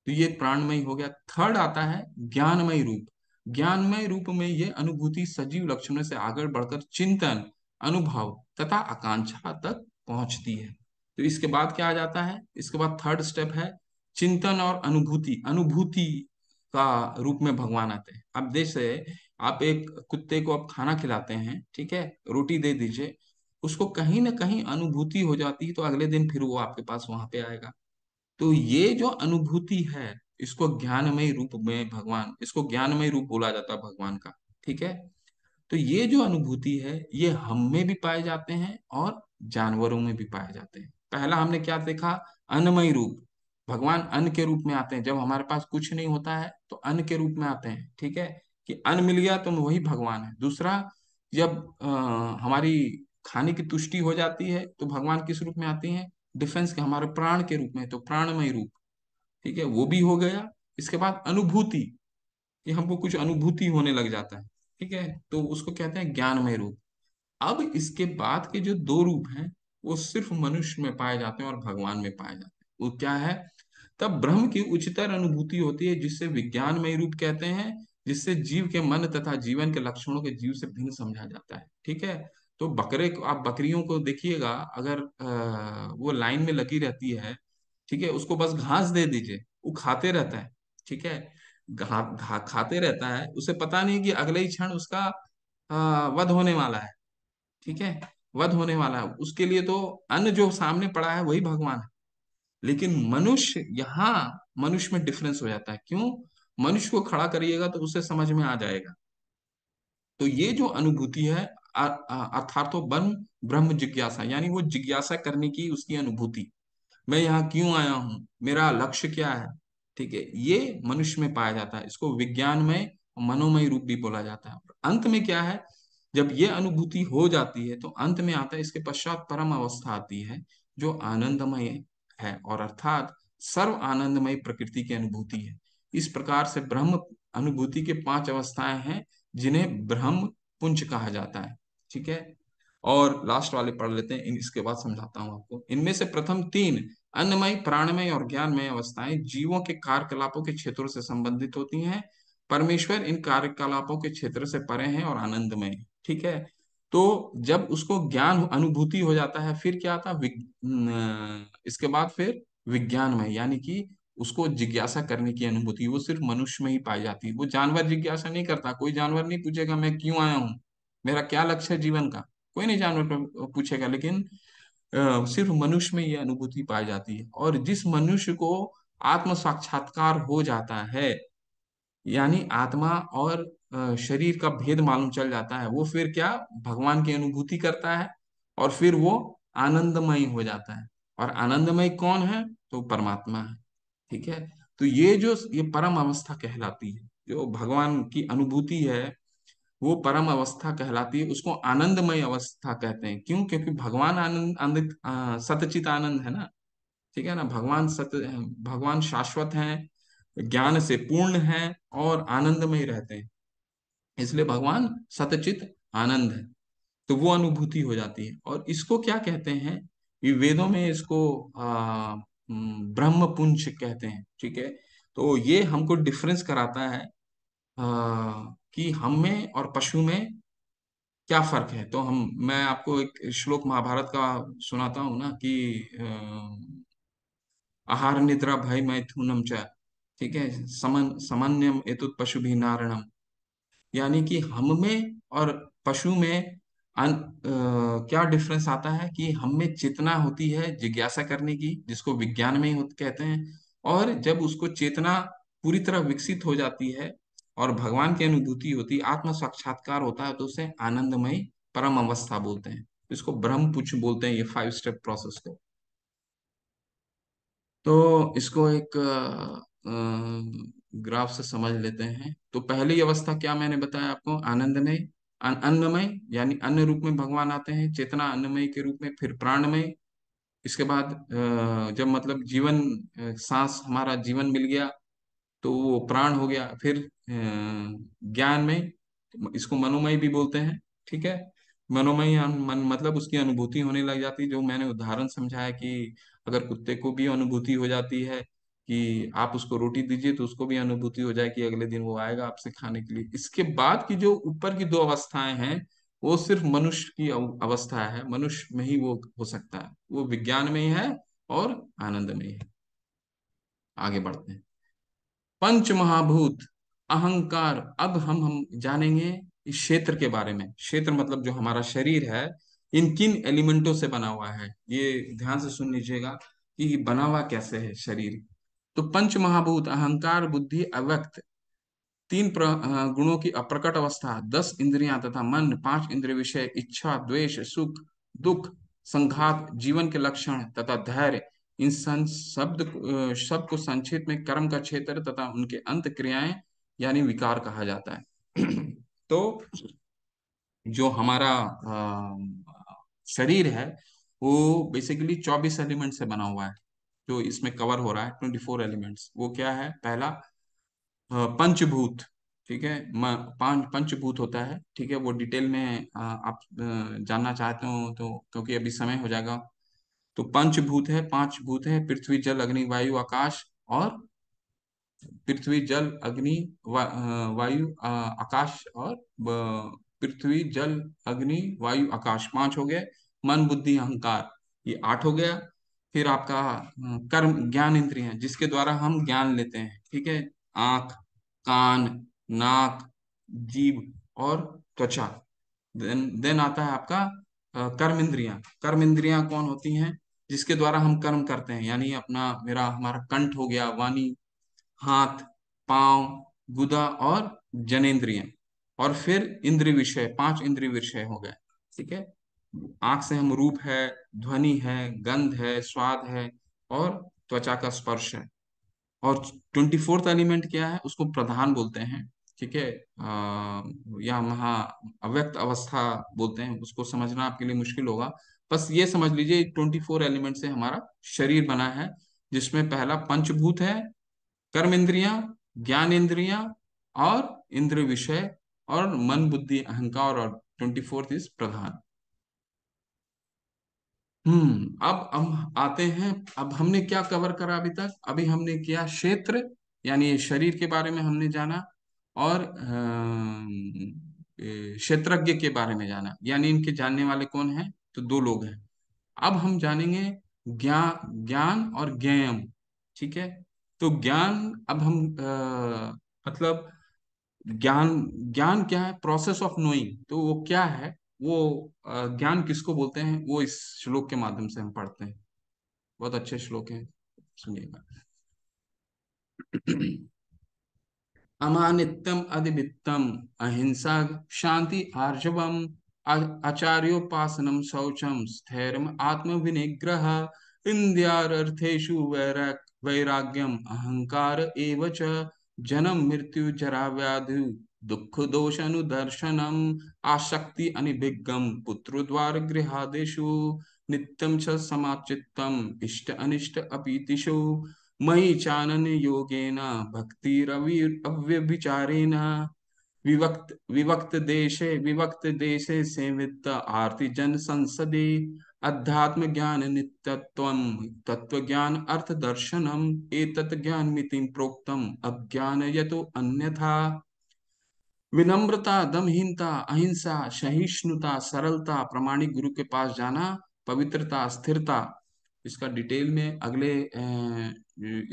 तो ये प्राणमय हो गया। थर्ड आता है ज्ञानमय रूप। ज्ञानमय रूप में ये अनुभूति सजीव लक्षणों से आगे बढ़कर चिंतन, अनुभव तथा आकांक्षा तक पहुंचती है। तो इसके बाद क्या आ जाता है? इसके बाद थर्ड स्टेप है चिंतन और अनुभूति। अनुभूति का रूप में भगवान आते हैं। अब जैसे आप एक कुत्ते को आप खाना खिलाते हैं, ठीक है, रोटी दे दीजिए, उसको कहीं ना कहीं अनुभूति हो जाती है, तो अगले दिन फिर वो आपके पास वहां पे आएगा। तो ये जो अनुभूति है, इसको ज्ञानमय रूप में भगवान, इसको ज्ञानमय रूप बोला जाता है भगवान का। ठीक है। तो ये जो अनुभूति है ये हम में भी पाए जाते हैं और जानवरों में भी पाए जाते हैं। पहला हमने क्या देखा, अन्नमय रूप। भगवान अन्न के रूप में आते हैं, जब हमारे पास कुछ नहीं होता है तो अन्न के रूप में आते हैं, ठीक है, कि अन्न मिल गया तो वही भगवान है। दूसरा, जब हमारी खाने की तुष्टि हो जाती है तो भगवान किस रूप में आती हैं, डिफेंस के, हमारे प्राण के रूप में, तो प्राणमय रूप, ठीक है, वो भी हो गया। इसके बाद अनुभूति, कि हमको कुछ अनुभूति होने लग जाता है, ठीक है, तो उसको कहते हैं ज्ञानमय रूप। अब इसके बाद के जो दो रूप हैं वो सिर्फ मनुष्य में पाए जाते हैं और भगवान में पाए जाते हैं। वो क्या है, तब ब्रह्म की उच्चतर अनुभूति होती है जिससे विज्ञानमय रूप कहते हैं, जिससे जीव के मन तथा जीवन के लक्षणों के जीव से भिन्न समझा जाता है, ठीक है। तो बकरे को, आप बकरियों को देखिएगा, अगर वो लाइन में लगी रहती है, ठीक है, उसको बस घास दे दीजिए, वो खाते रहता है, ठीक है, खाते रहता है, उसे पता नहीं कि अगले ही क्षण उसका वध होने वाला है, ठीक है, वध होने वाला है। उसके लिए तो अन्न जो सामने पड़ा है वही भगवान है। लेकिन मनुष्य, यहाँ मनुष्य में डिफरेंस हो जाता है। क्यों? मनुष्य को खड़ा करिएगा तो उसे समझ में आ जाएगा। तो ये जो अनुभूति है, अर्थात तो ब्रह्म जिज्ञासा, यानी वो जिज्ञासा करने की उसकी अनुभूति, मैं यहाँ क्यों आया हूँ, मेरा लक्ष्य क्या है, ठीक है, ये मनुष्य में पाया जाता है। इसको विज्ञानमय मनोमय रूप भी बोला जाता है। अंत में क्या है, जब ये अनुभूति हो जाती है तो अंत में आता है, इसके पश्चात परम अवस्था आती है जो आनंदमय है, और अर्थात सर्व आनंदमय प्रकृति की अनुभूति है। इस प्रकार से ब्रह्म अनुभूति के पांच अवस्थाएं हैं जिन्हें ब्रह्म पुंज कहा जाता है, ठीक है। और लास्ट वाले पढ़ लेते हैं, इसके बाद समझाता हूं आपको। इनमें से प्रथम तीन, अन्नमय, प्राणमय और ज्ञानमय अवस्थाएं, जीवों के कार्यकलापों के क्षेत्रों से संबंधित होती हैं। परमेश्वर इन कार्यकलापों के क्षेत्र से परे हैं और आनंदमय हैं, ठीक है। तो जब उसको ज्ञान अनुभूति हो जाता है, फिर क्या आता है, इसके बाद फिर विज्ञानमय, यानी कि उसको जिज्ञासा करने की अनुभूति, वो सिर्फ मनुष्य में ही पाई जाती है। वो जानवर जिज्ञासा नहीं करता, कोई जानवर नहीं पूछेगा मैं क्यों आया हूँ, मेरा क्या लक्ष्य है जीवन का, कोई नहीं जानवर पूछेगा। लेकिन सिर्फ मनुष्य में ये अनुभूति पाई जाती है। और जिस मनुष्य को आत्म साक्षात्कार हो जाता है, यानी आत्मा और शरीर का भेद मालूम चल जाता है, वो फिर क्या, भगवान की अनुभूति करता है, और फिर वो आनंदमय हो जाता है। और आनंदमय कौन है, तो परमात्मा है, ठीक है। तो ये परम अवस्था कहलाती है, जो भगवान की अनुभूति है वो परम अवस्था कहलाती है। उसको आनंदमय अवस्था कहते हैं। क्यों? क्योंकि भगवान आनंद आनंद सतचित आनंद है ना, ठीक है ना। भगवान शाश्वत हैं, ज्ञान से पूर्ण हैं और आनंदमय रहते हैं, इसलिए भगवान सतचित आनंद है। तो वो अनुभूति हो जाती है। और इसको क्या कहते हैं, ये वेदों में इसको ब्रह्म पुंज कहते हैं, ठीक है। तो ये हमको डिफरेंस कराता है कि हम में और पशु में क्या फर्क है। तो मैं आपको एक श्लोक महाभारत का सुनाता हूँ ना, कि आहार निद्रा भय मैथुनम च, ठीक है, समन्यम एतुत पशु भी नारणम। यानी कि हम में और पशु में क्या डिफरेंस आता है, कि हम में चेतना होती है जिज्ञासा करने की, जिसको विज्ञान में ही कहते हैं। और जब उसको चेतना पूरी तरह विकसित हो जाती है और भगवान की अनुभूति होती है, आत्म साक्षात्कार होता है, तो उसे आनंदमय परम अवस्था बोलते हैं। इसको ब्रह्म पुच्छ बोलते हैं, ये 5 स्टेप प्रोसेस को। तो इसको एक ग्राफ से समझ लेते हैं। तो पहली अवस्था क्या मैंने बताया आपको, आनंदमय, अन्नमय, यानी अन्य रूप में भगवान आते हैं, चेतना अन्नमय के रूप में, फिर प्राणमय। इसके बाद जब मतलब जीवन, सांस, हमारा जीवन मिल गया तो वो प्राण हो गया। फिर ज्ञान में, इसको मनोमय भी बोलते हैं, ठीक है। मनोमय मन मतलब उसकी अनुभूति होने लग जाती है, जो मैंने उदाहरण समझाया कि अगर कुत्ते को भी अनुभूति हो जाती है कि आप उसको रोटी दीजिए तो उसको भी अनुभूति हो जाए कि अगले दिन वो आएगा आपसे खाने के लिए। इसके बाद की जो ऊपर की दो अवस्थाएं हैं वो सिर्फ मनुष्य की अवस्था है, मनुष्य में ही वो हो सकता है, वो विज्ञान में ही है और आनंद में ही है। आगे बढ़ते हैं। पंच महाभूत, अहंकार। अब हम जानेंगे इस क्षेत्र के बारे में। क्षेत्र मतलब जो हमारा शरीर है, इन किन एलिमेंटों से बना हुआ है, ये ध्यान से सुन लीजिएगा कि बना हुआ कैसे है शरीर। तो पंच महाभूत, अहंकार, बुद्धि, अव्यक्त, गुणों की अप्रकट अवस्था, 10 इंद्रियां तथा मन, 5 इंद्रिय विषय, इच्छा, द्वेष, सुख, दुख, संघात, जीवन के लक्षण तथा धैर्य, इन शब्द को संक्षेप में कर्म का क्षेत्र तथा उनके अंत क्रियाएं यानी विकार कहा जाता है। तो जो हमारा शरीर है वो बेसिकली 24 एलिमेंट से बना हुआ है। जो इसमें कवर हो रहा है 24 एलिमेंट्स, वो क्या है? पहला पंचभूत। ठीक है, पांच पंचभूत होता है। ठीक है, वो डिटेल में आप जानना चाहते हो तो, क्योंकि अभी समय हो जाएगा। तो पंचभूत है, 5 भूत है, पृथ्वी, जल, अग्नि, वायु, आकाश। और पृथ्वी, जल, अग्नि, वायु, आकाश। और पृथ्वी, जल, अग्नि, वायु, आकाश, 5 हो गए। मन, बुद्धि, अहंकार, ये 8 हो गया। फिर आपका कर्म, ज्ञान इंद्रिय, जिसके द्वारा हम ज्ञान लेते हैं। ठीक है, आंख, कान, नाक, जीभ और त्वचा। देन आता है आपका कर्म इंद्रियां। कर्म इंद्रियां कौन होती हैं? जिसके द्वारा हम कर्म करते हैं, यानी अपना मेरा हमारा कंठ हो गया, वाणी, हाथ, पांव, गुदा और जनेंद्रिय। और फिर इंद्रिय विषय, 5 इंद्रिय विषय हो गए। ठीक है, आंख से हम रूप है, ध्वनि है, गंध है, स्वाद है और त्वचा का स्पर्श है। और 24th एलिमेंट क्या है? उसको प्रधान बोलते हैं। ठीक है, या महा अव्यक्त अवस्था बोलते हैं। उसको समझना आपके लिए मुश्किल होगा। बस ये समझ लीजिए 24 एलिमेंट से हमारा शरीर बना है, जिसमें पहला पंचभूत है, कर्म इंद्रियां, ज्ञान इंद्रियां और इंद्र विषय और मन, बुद्धि, अहंकार। और 24th इज प्रधान। अब हम आते हैं। अब हमने क्या कवर करा अभी तक? अभी हमने किया क्षेत्र, यानी ये शरीर के बारे में हमने जाना। और क्षेत्रज्ञ के बारे में जाना, यानी इनके जानने वाले कौन हैं? तो 2 लोग हैं। अब हम जानेंगे ज्ञान और ज्ञेयम। ठीक है, तो ज्ञान, अब हम मतलब ज्ञान, ज्ञान क्या है? Process of knowing. तो वो क्या है? वो ज्ञान किसको बोलते हैं, वो इस श्लोक के माध्यम से हम पढ़ते हैं। बहुत अच्छे श्लोक हैं, सुनिएगा। अमानित्यम, अदिवित्तम, अहिंसा, शांति, आर्जवम, आचार्योपासनम, शौचम, स्थैर्यम, आत्म विनिग्रह, इंद्रियार्थेषु वैराग्यम, अहंकार एव च, जन्म, मृत्यु, जरा, व्याधि, दुख, दोष, अनुदर्शनम, आसक्ति, अनिभिज्ञम, पुत्रद्वार गृहादेषु, नित्यं च समाचित्तम, इष्ट अनिष्ट अपीतिषु, मयि चानन योगेन, भक्तिरवि अव्यभिचारेण, विवक्त देशे सेवित आरती जन संसदे, अध्यात्म ज्ञान नित्यत्वम, तत्व ज्ञान अर्थ दर्शनम, एतत् ज्ञान मितिं प्रोक्तम, अज्ञान यतो अन्यथा। विनम्रता, दमहीनता, अहिंसा, सहिष्णुता, सरलता, प्रामाणिक गुरु के पास जाना, पवित्रता, स्थिरता। इसका डिटेल में अगले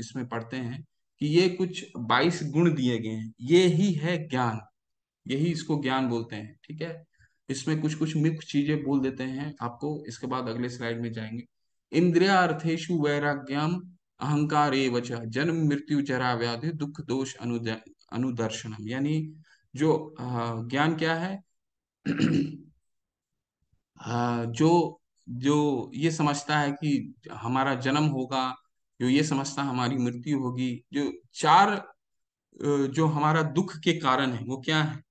इसमें पढ़ते हैं कि ये कुछ 22 गुण दिए गए हैं। ये ही है ज्ञान, यही इसको ज्ञान बोलते हैं। ठीक है, इसमें कुछ कुछ मुख्य चीजें बोल देते हैं आपको, इसके बाद अगले स्लाइड में जाएंगे। इंद्रिया अर्थेषु वैराग्यम, अहंकार एव च, जन्म, मृत्यु, जरा, व्याधि, दुख, दोष, अनुदर्शनम। यानी जो ज्ञान क्या है? जो जो ये समझता है कि हमारा जन्म होगा, जो ये समझता है हमारी मृत्यु होगी। जो चार जो हमारा दुख के कारण है वो क्या है?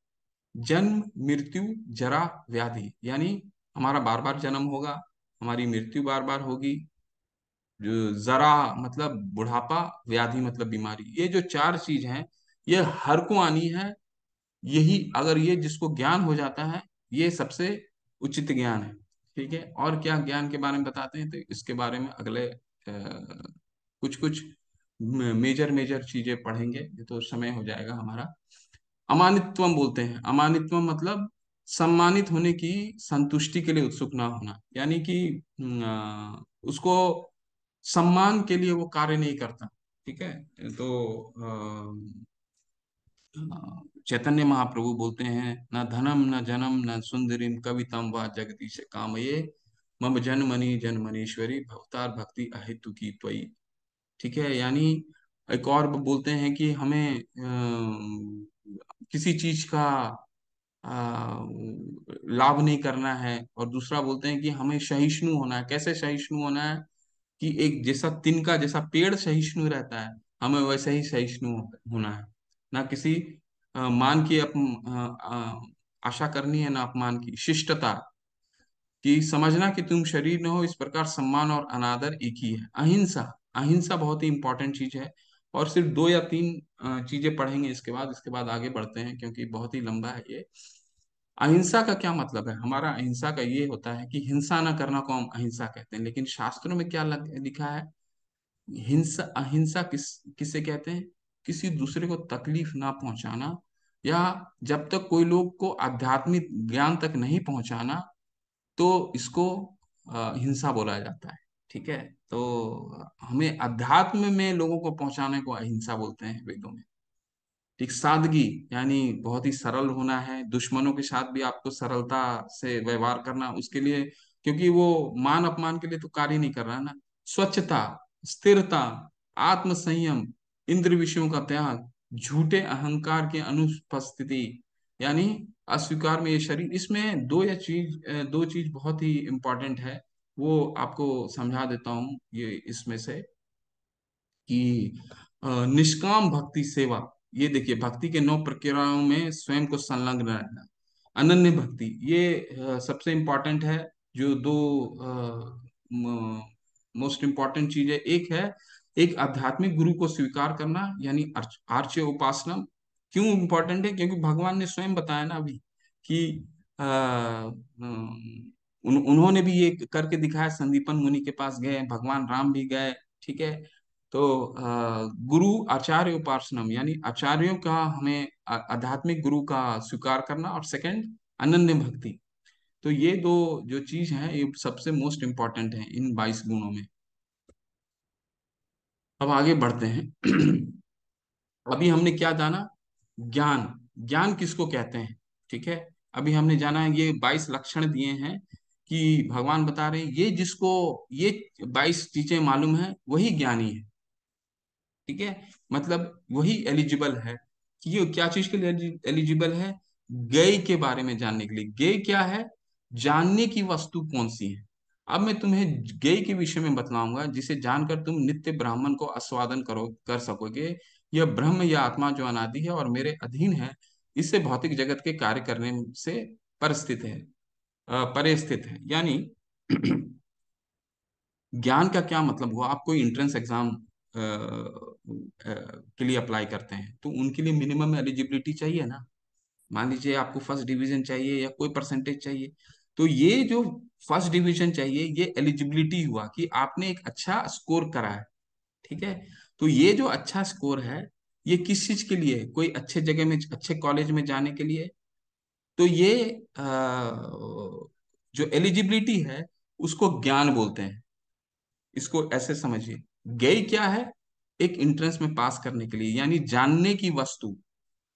जन्म, मृत्यु, जरा, व्याधि। यानी हमारा बार बार जन्म होगा, हमारी मृत्यु बार बार होगी। जो जरा मतलब बुढ़ापा, व्याधि मतलब बीमारी। ये जो 4 चीज हैं, ये हर को आनी है। यही अगर ये जिसको ज्ञान हो जाता है, ये सबसे उचित ज्ञान है। ठीक है, और क्या ज्ञान के बारे में बताते हैं, तो इसके बारे में अगले कुछ कुछ मेजर मेजर चीजें पढ़ेंगे। ये तो समय हो जाएगा हमारा। अमानित्वम बोलते हैं। अमानित्वम मतलब सम्मानित होने की संतुष्टि के लिए उत्सुक ना होना, यानी कि उसको सम्मान के लिए वो कार्य नहीं करता। ठीक है, तो चैतन्य महाप्रभु बोलते हैं, न धनम, न जनम, न सुंदरीम, कवितम व जगदीश कामये, मम जनमनि जनमनीश्वरी, भवतार भक्ति अहेतु की त्वयि। ठीक है, यानी एक और बोलते हैं कि हमें किसी चीज का लाभ नहीं करना है, और दूसरा बोलते हैं कि हमें सहिष्णु होना है। कैसे सहिष्णु होना है? कि एक जैसा तिनका जैसा पेड़ सहिष्णु रहता है, हमें वैसे ही सहिष्णु होना है। ना किसी मान की आशा करनी है, ना अपमान की। शिष्टता, कि समझना कि तुम शरीर न हो, इस प्रकार सम्मान और अनादर एक ही है। अहिंसा, अहिंसा बहुत ही इंपॉर्टेंट चीज है। और सिर्फ दो या तीन चीजें पढ़ेंगे इसके बाद आगे बढ़ते हैं, क्योंकि बहुत ही लंबा है ये। अहिंसा का क्या मतलब है? हमारा अहिंसा का ये होता है कि हिंसा न करना को हम अहिंसा कहते हैं, लेकिन शास्त्रों में क्या लिखा है? हिंसा, अहिंसा किससे कहते हैं? किसी दूसरे को तकलीफ ना पहुंचाना, या जब तक कोई लोग को आध्यात्मिक ज्ञान तक नहीं पहुंचाना, तो इसको हिंसा बोला जाता है। ठीक है। तो हमें अध्यात्म में लोगों को पहुंचाने को अहिंसा बोलते हैं वेदों में। एक सादगी, यानी बहुत ही सरल होना है। दुश्मनों के साथ भी आपको सरलता से व्यवहार करना, उसके लिए, क्योंकि वो मान अपमान के लिए तो कार्य नहीं कर रहा ना। स्वच्छता, स्थिरता, आत्म संयम, इंद्र विषयों का त्याग, झूठे अहंकार की अनुपस्थिति, यानी अस्वीकार में ये शरीर। इसमें दो चीज बहुत ही इंपॉर्टेंट है, वो आपको समझा देता हूँ ये इसमें से। कि निष्काम भक्ति सेवा, ये देखिए, भक्ति के 9 प्रक्रियाओं में स्वयं को संलग्न रहना। अनन्य भक्ति, ये सबसे इम्पोर्टेंट है। जो दो मोस्ट इम्पोर्टेंट चीज है, एक है, एक आध्यात्मिक गुरु को स्वीकार करना, यानी आर्च उपासना। क्यों इम्पोर्टेंट है? क्योंकि भगवान ने स्वयं बताया ना अभी कि उन्होंने भी ये करके दिखाया। संदीपन मुनि के पास गए, भगवान राम भी गए। ठीक है। तो गुरु आचार्य उपासनम, यानी आचार्यों का हमें आध्यात्मिक गुरु का स्वीकार करना, और सेकंड अनन्य भक्ति। तो ये दो जो चीज है, ये सबसे मोस्ट इम्पोर्टेंट है इन 22 गुणों में। अब आगे बढ़ते हैं। अभी हमने क्या जाना? ज्ञान। ज्ञान किसको कहते हैं? ठीक है। अभी हमने जाना है, ये 22 लक्षण दिए हैं कि भगवान बता रहे हैं, ये जिसको ये 22 चीजें मालूम है वही ज्ञानी है। ठीक है। मतलब वही एलिजिबल है। कि ये क्या चीज के लिए एलिजिबल है? गय के बारे में जानने के लिए। गय क्या है? जानने की वस्तु कौन सी है। अब मैं तुम्हें गय के विषय में बतलाऊंगा, जिसे जानकर तुम नित्य ब्राह्मण को आस्वादन कर सकोगे। यह ब्रह्म या आत्मा जो अनादि है और मेरे अधीन है, इससे भौतिक जगत के कार्य करने से परिस्थित है, परे स्थित है। यानी ज्ञान का क्या मतलब हुआ? आप कोई एंट्रेंस एग्जाम के लिए अप्लाई करते हैं, तो उनके लिए मिनिमम एलिजिबिलिटी चाहिए ना। मान लीजिए आपको फर्स्ट डिवीजन चाहिए या कोई परसेंटेज चाहिए, तो ये जो फर्स्ट डिवीजन चाहिए, ये एलिजिबिलिटी हुआ कि आपने एक अच्छा स्कोर करा है। ठीक है। तो ये जो अच्छा स्कोर है, ये किस चीज के लिए है? कोई अच्छे जगह में, अच्छे कॉलेज में जाने के लिए। तो ये जो एलिजिबिलिटी है, उसको ज्ञान बोलते हैं। इसको ऐसे समझिए, ज्ञेय क्या है? एक एंट्रेंस में पास करने के लिए, यानी जानने की वस्तु।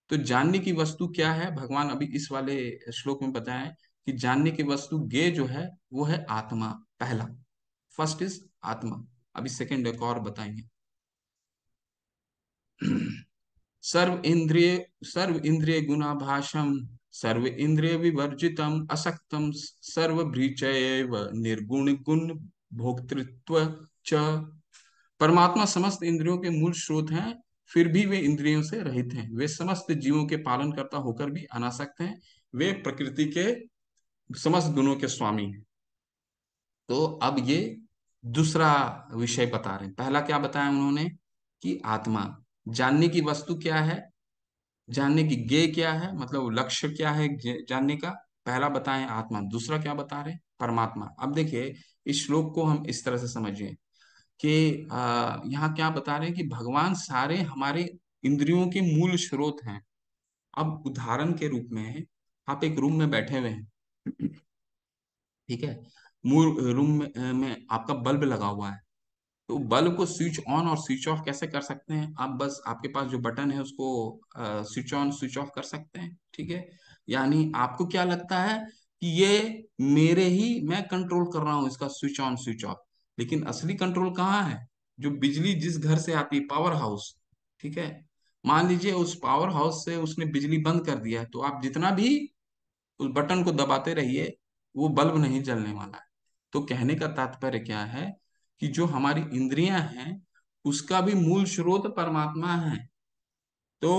तो जानने की वस्तु क्या है? भगवान अभी इस वाले श्लोक में बताएं कि जानने की वस्तु ज्ञेय जो है, वो है आत्मा। पहला, फर्स्ट इज आत्मा। अभी सेकंड एक और बताएंगे। सर्व इंद्रिय गुणाभासम, सर्व इंद्रिय विवर्जितम, असक्तम सर्वभृचैव, निर्गुण गुण भोक्तृत्व च। परमात्मा समस्त इंद्रियों के मूल स्रोत हैं, फिर भी वे इंद्रियों से रहित हैं। वे समस्त जीवों के पालन करता होकर भी अनासक्त हैं। वे प्रकृति के समस्त गुणों के स्वामी हैं। तो अब ये दूसरा विषय बता रहे हैं। पहला क्या बताया उन्होंने? कि आत्मा। जानने की वस्तु क्या है? जानने की ज्ञेय क्या है, मतलब लक्ष्य क्या है जानने का? पहला बताएं आत्मा, दूसरा क्या बता रहे हैं? परमात्मा। अब देखिए, इस श्लोक को हम इस तरह से समझिए कि यहाँ क्या बता रहे हैं कि भगवान सारे हमारे इंद्रियों के मूल स्रोत हैं। अब उदाहरण के रूप में, आप एक रूम में बैठे हुए हैं। ठीक है। मूल रूम में आपका बल्ब लगा हुआ है। तो बल्ब को स्विच ऑन और स्विच ऑफ कैसे कर सकते हैं? आप बस, आपके पास जो बटन है उसको स्विच ऑन स्विच ऑफ कर सकते हैं। ठीक है। यानी आपको क्या लगता है कि ये मेरे ही, मैं कंट्रोल कर रहा हूं इसका स्विच ऑन स्विच ऑफ। लेकिन असली कंट्रोल कहाँ है? जो बिजली जिस घर से आती है, पावर हाउस। ठीक है। मान लीजिए उस पावर हाउस से उसने बिजली बंद कर दिया, तो आप जितना भी उस बटन को दबाते रहिए, वो बल्ब नहीं जलने वाला है। तो कहने का तात्पर्य क्या है कि जो हमारी इंद्रियां हैं, उसका भी मूल स्रोत परमात्मा है। तो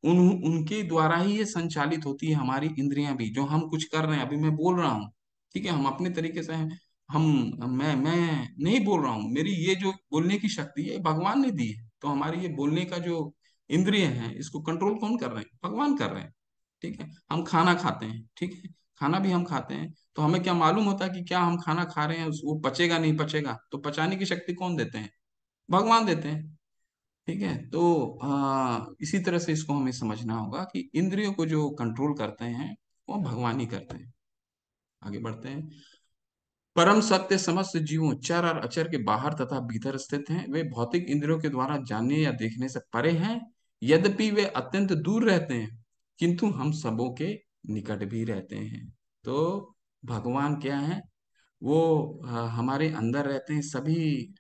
उन उनके द्वारा ही ये संचालित होती है हमारी इंद्रियां भी। जो हम कुछ कर रहे हैं, अभी मैं बोल रहा हूँ, ठीक है, हम अपने तरीके से हैं, हम मैं नहीं बोल रहा हूँ, मेरी ये जो बोलने की शक्ति है भगवान ने दी है। तो हमारी ये बोलने का जो इंद्रिय है, इसको कंट्रोल कौन कर रहे हैं? भगवान कर रहे हैं। ठीक है, हम खाना खाते हैं, ठीक है, खाना भी हम खाते हैं, तो हमें क्या मालूम होता है कि क्या हम खाना खा रहे हैं वो पचेगा नहीं पचेगा? तो पचाने की शक्ति कौन देते हैं? भगवान देते हैं। ठीक है, तो इसी तरह से इसको हमें समझना होगा कि इंद्रियों को जो कंट्रोल करते हैं, वो भगवान ही करते हैं। आगे बढ़ते हैं। परम सत्य समस्त जीवों, चर और अचर के बाहर तथा भीतर स्थित हैं। वे भौतिक इंद्रियों के द्वारा जानने या देखने से परे हैं। यद्यपि वे अत्यंत दूर रहते हैं, किंतु हम सबों के निकट भी रहते हैं। तो भगवान क्या है? वो हमारे अंदर रहते हैं सभी।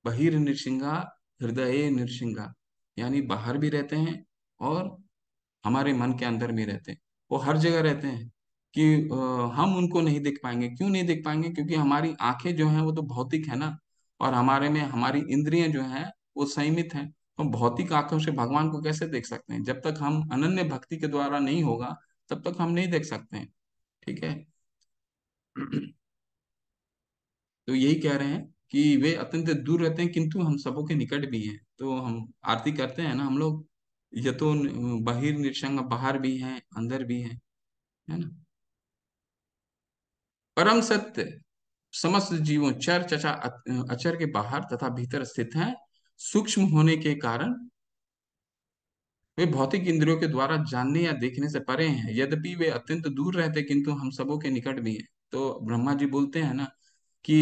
बहिर नृसिंगा, हृदय नृसिंगा, यानी बाहर भी रहते हैं और हमारे मन के अंदर भी रहते हैं। वो हर जगह रहते हैं कि हम उनको नहीं देख पाएंगे। क्यों नहीं देख पाएंगे? क्योंकि हमारी आंखें जो हैं वो तो भौतिक है ना, और हमारे में हमारी इंद्रियां जो हैं वो संयमित हैं। हम भौतिक आंखों से भगवान को कैसे देख सकते हैं? जब तक हम अनन्य भक्ति के द्वारा नहीं होगा, तब तक हम नहीं देख सकते हैं। ठीक है। तो यही कह रहे हैं कि वे अत्यंत दूर रहते हैं, किंतु हम सबों के निकट भी हैं। तो हम आरती करते हैं ना हम लोग, ये तो बाहिर निरसंग, बाहर भी हैं अंदर भी हैं, है ना। परम सत्य समस्त जीवों, चर चचा अचर के बाहर तथा भीतर स्थित हैं। सूक्ष्म होने के कारण वे भौतिक इंद्रियों के द्वारा जानने या देखने से परे हैं। यद्यपि वे अत्यंत दूर रहते, किंतु हम सबों के निकट भी हैं। तो ब्रह्मा जी बोलते हैं ना कि